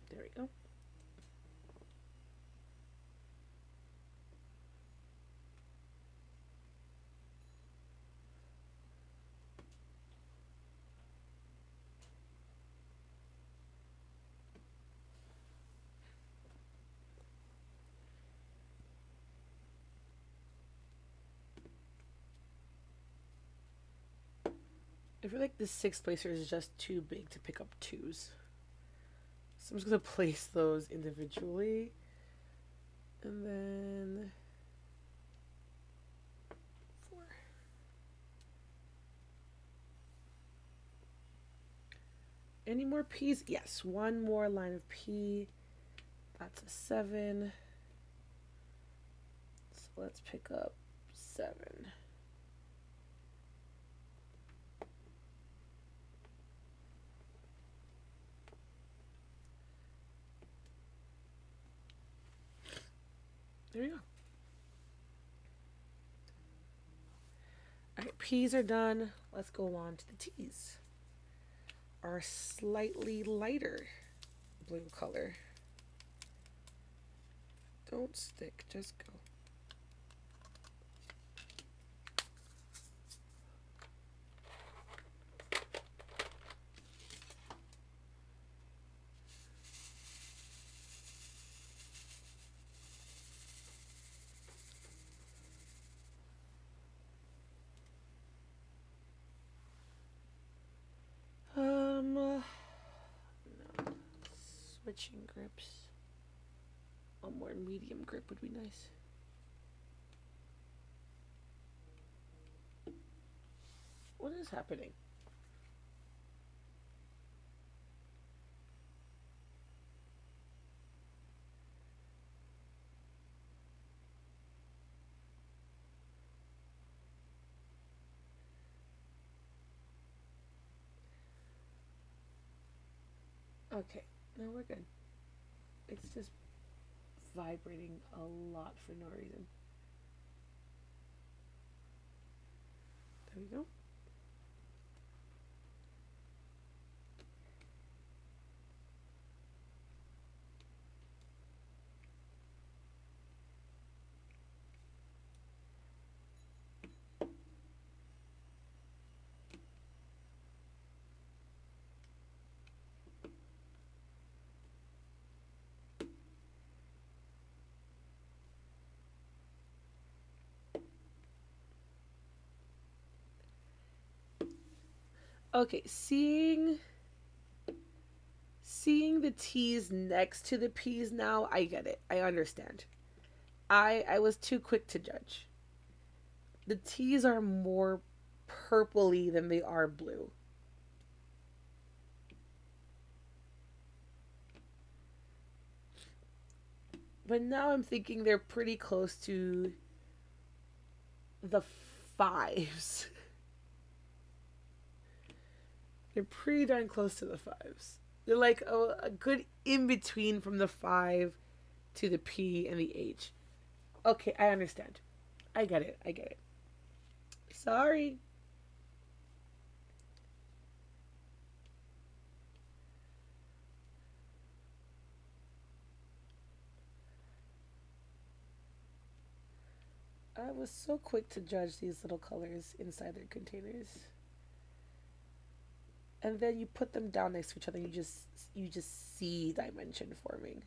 There we go. I feel like this 6 placer is just too big to pick up 2s. So I'm just going to place those individually. And then 4. Any more P's? Yes, one more line of P. That's a 7. So let's pick up 7. There you go. Alright, P's are done. Let's go on to the T's. Our slightly lighter blue color. Don't stick, just go. No. Switching grips. A more medium grip would be nice. What is happening? Okay, no, we're good. It's just vibrating a lot for no reason. There we go. Okay, seeing the T's next to the P's now, I get it. I understand. I was too quick to judge. The T's are more purpley than they are blue. But now I'm thinking they're pretty close to the fives. They're pretty darn close to the fives. They're like a good in between from the five to the P and the H. Okay, I understand. I get it. I get it. Sorry. I was so quick to judge these little colors inside their containers. And then you put them down next to each other, and you just see dimension forming.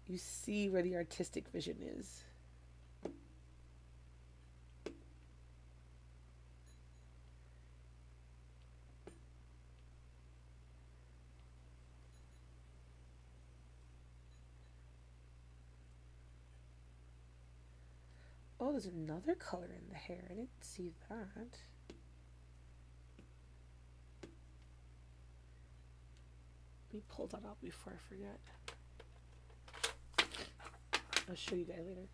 You see where the artistic vision is. Oh, there's another color in the hair. I didn't see that. Let me pull that out before I forget. I'll show you guys later.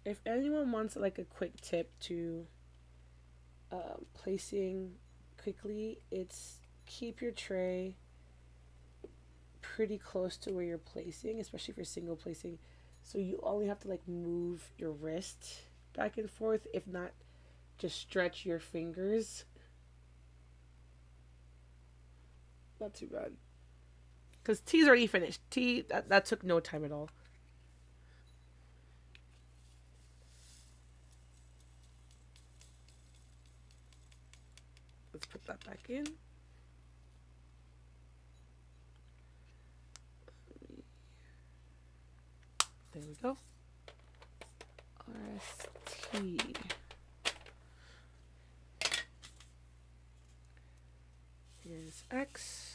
If anyone wants like a quick tip to placing quickly, it's keep your tray pretty close to where you're placing, especially for single placing. So you only have to like move your wrist back and forth, if not, just stretch your fingers. Not too bad. Because T's already finished. That took no time at all. Let's put that back in. There we go. RST. Here's X.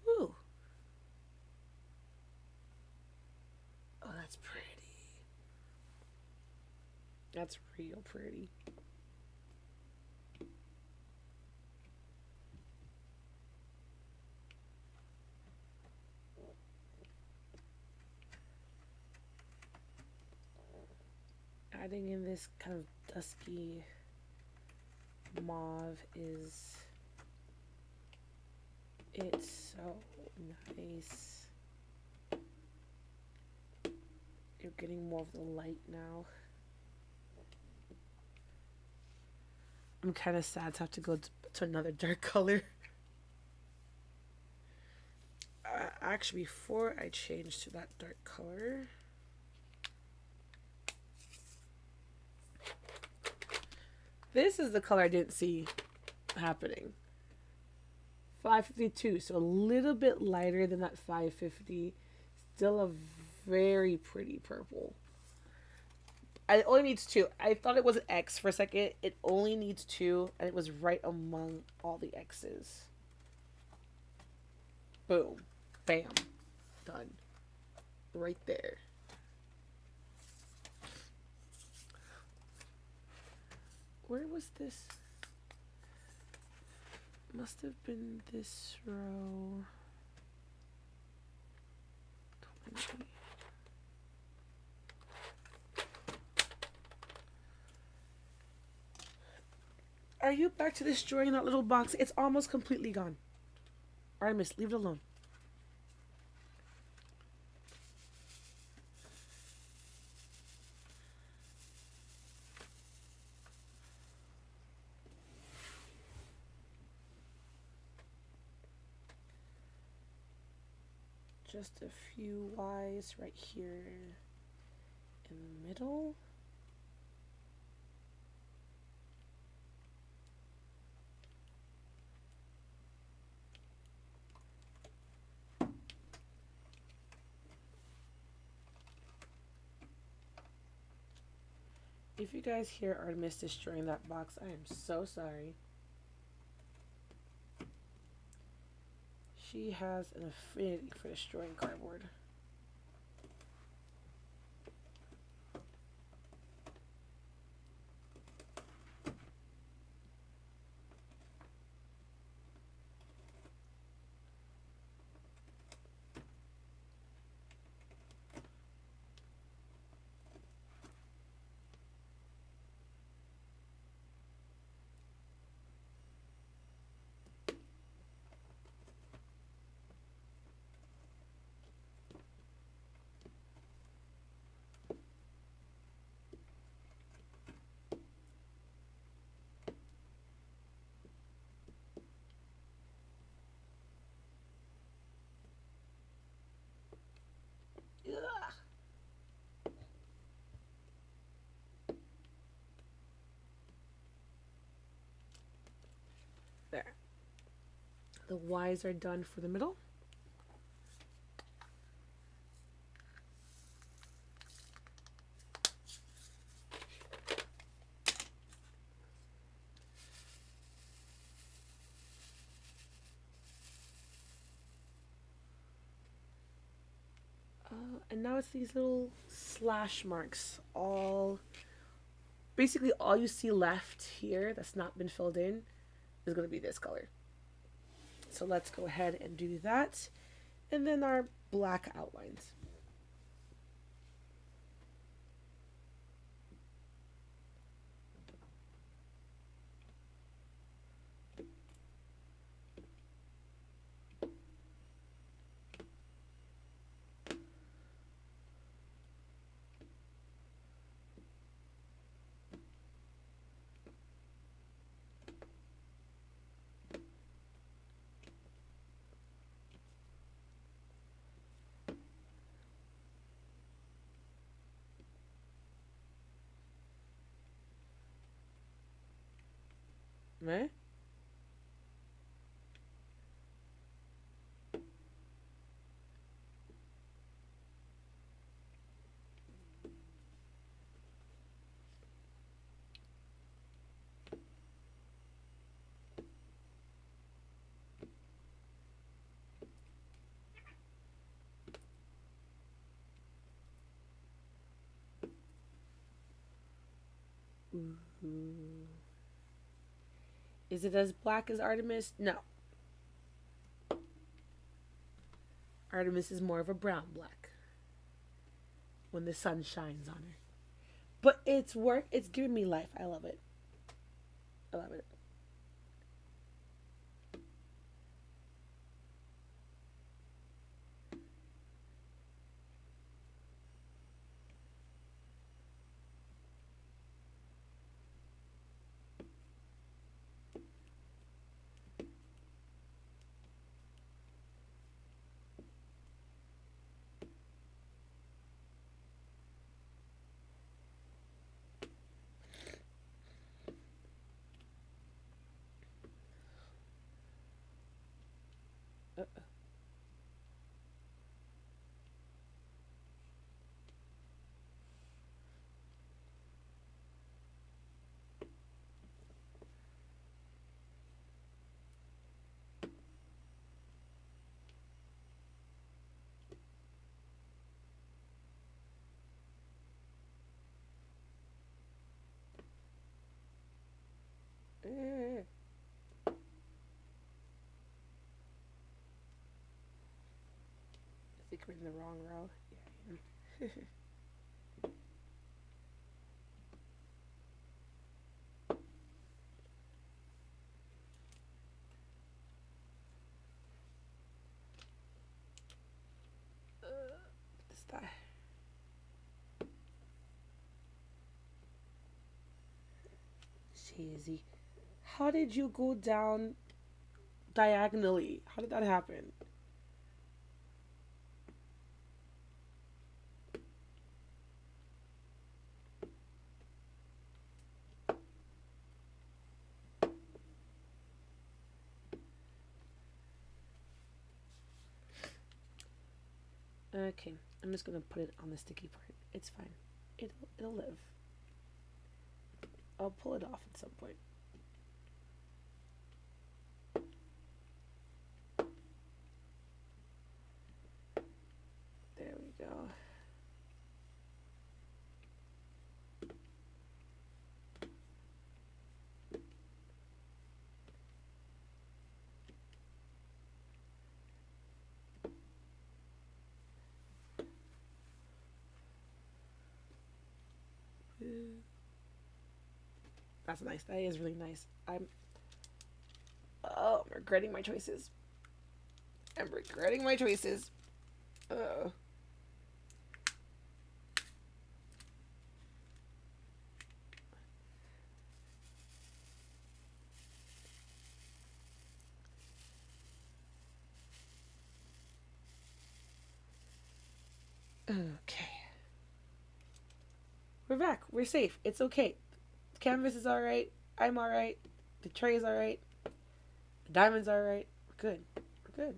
Ooh. Oh, that's pretty. That's real pretty. adding in this kind of dusky mauve is it's so nice. You're getting more of the light now. I'm kind of sad to have to go to another dark color. Actually, before I change to that dark color, this is the color I didn't see happening. 552, so a little bit lighter than that 550. Still a very pretty purple. It only needs two. I thought it was an X for a second. It only needs two, and it was right among all the X's. Boom. Bam. Done. Right there. Where was this? Must have been this row. 20. Are you back to destroying that little box? It's almost completely gone. Artemis, leave it alone. Just a few Y's right here in the middle. If you guys hear Artemis destroying that box, I am so sorry. She has an affinity for destroying cardboard. There. The Y's are done for the middle. And now it's these little slash marks. Basically all you see left here that's not been filled in is going to be this color. So let's go ahead and do that. And then our black outlines. Right? Ooh. Is it as black as Artemis? No. Artemis is more of a brown black when the sun shines on her. But it's work. It's giving me life. I love it. I love it. I think we're in the wrong row. Yeah. What's that? Cheesy. How did you go down diagonally? How did that happen? Okay, I'm just gonna put it on the sticky part. It's fine. It'll live. I'll pull it off at some point. There we go. That's nice. That is really nice. I'm regretting my choices. I'm regretting my choices. Oh. Okay. We're back. We're safe. It's okay. The canvas is alright. I'm alright. The tray is alright. The diamond's alright. We're good. We're good.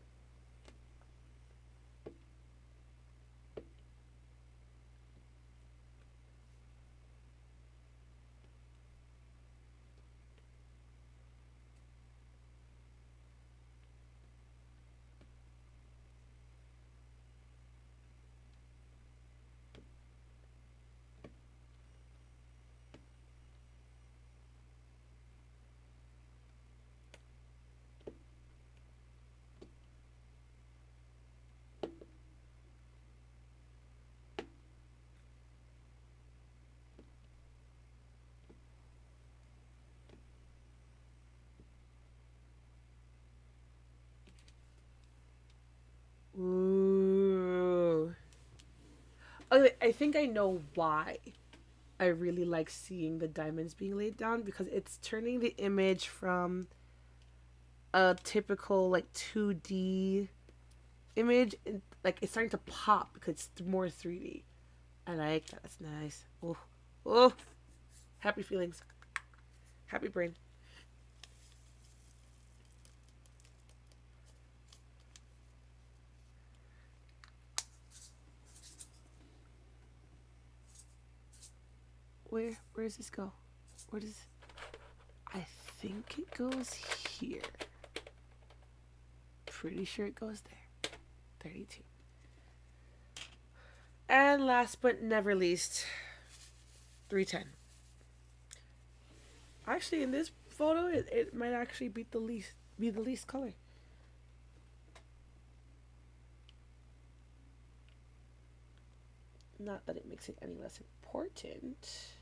Ooh. Okay, I think I know why I really like seeing the diamonds being laid down because it's turning the image from a typical like 2D image, like it's starting to pop because it's more 3D. I like that. That's nice. Oh, oh, happy feelings, happy brain. Where does this go? Where does? I think it goes here. Pretty sure it goes there. 32. And last but never least, 310. Actually, in this photo, it might actually be the least color. Not that it makes it any less important.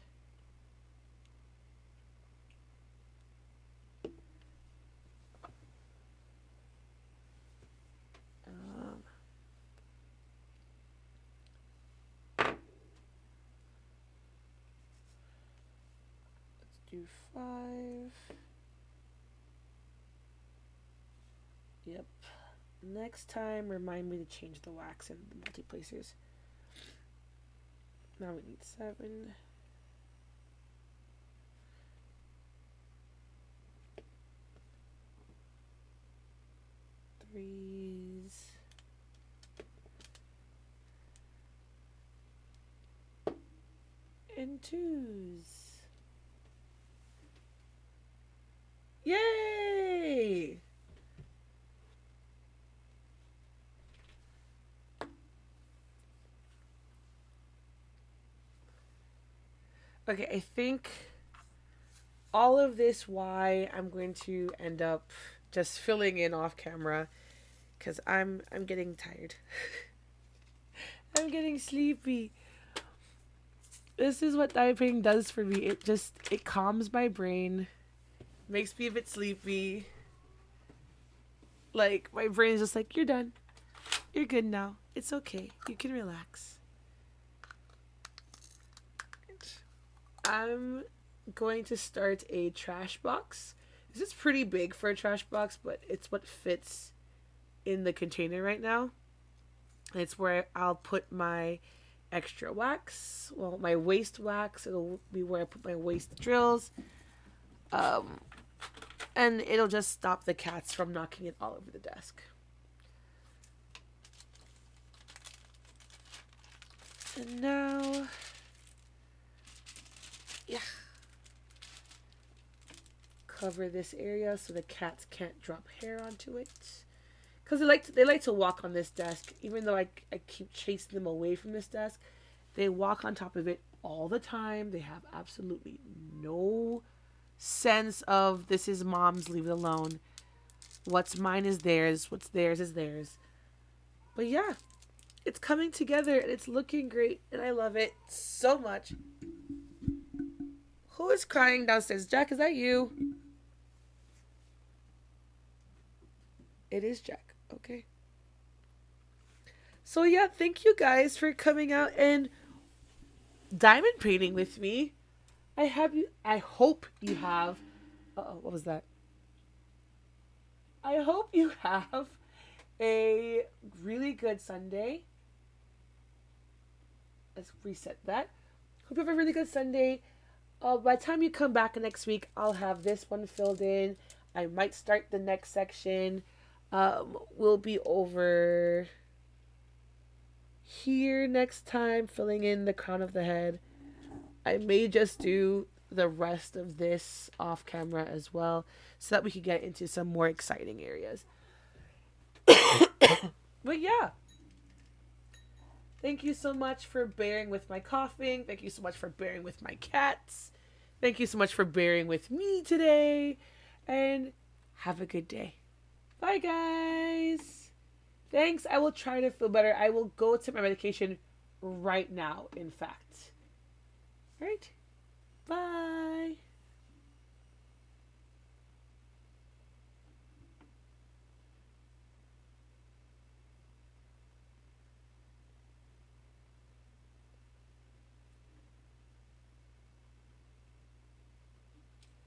do 5. Yep. Next time, remind me to change the wax in the multiplacers. Now we need 7. Threes. And 2s. Yay! Okay, I think all of this why I'm going to end up just filling in off camera because I'm getting tired. I'm getting sleepy. This is what diamond painting does for me. It calms my brain, makes me a bit sleepy. Like my brain is just like, you're done. You're good now. It's okay. You can relax. I'm going to start a trash box. This is pretty big for a trash box, but it's what fits in the container right now. It's where I'll put my extra wax. Well, my waste wax. It'll be where I put my waste drills. And it'll just stop the cats from knocking it all over the desk. And now... yeah. Cover this area so the cats can't drop hair onto it. Because they like to walk on this desk. Even though I keep chasing them away from this desk, they walk on top of it all the time. They have absolutely no sense of this is mom's, leave it alone. What's mine is theirs. What's theirs is theirs. But yeah, it's coming together and it's looking great. And I love it so much. Who is crying downstairs? Jack, is that you? It is Jack. Okay. So yeah, thank you guys for coming out and diamond painting with me. I hope you have. What was that? I hope you have a really good Sunday. Let's reset that. Hope you have a really good Sunday. By the time you come back next week, I'll have this one filled in. I might start the next section. We'll be over here next time, filling in the crown of the head. I may just do the rest of this off camera as well, so that we can get into some more exciting areas. But yeah. Thank you so much for bearing with my coughing. Thank you so much for bearing with my cats. Thank you so much for bearing with me today. And have a good day. Bye, guys. Thanks. I will try to feel better. I will go take my medication right now, in fact. All right. Bye.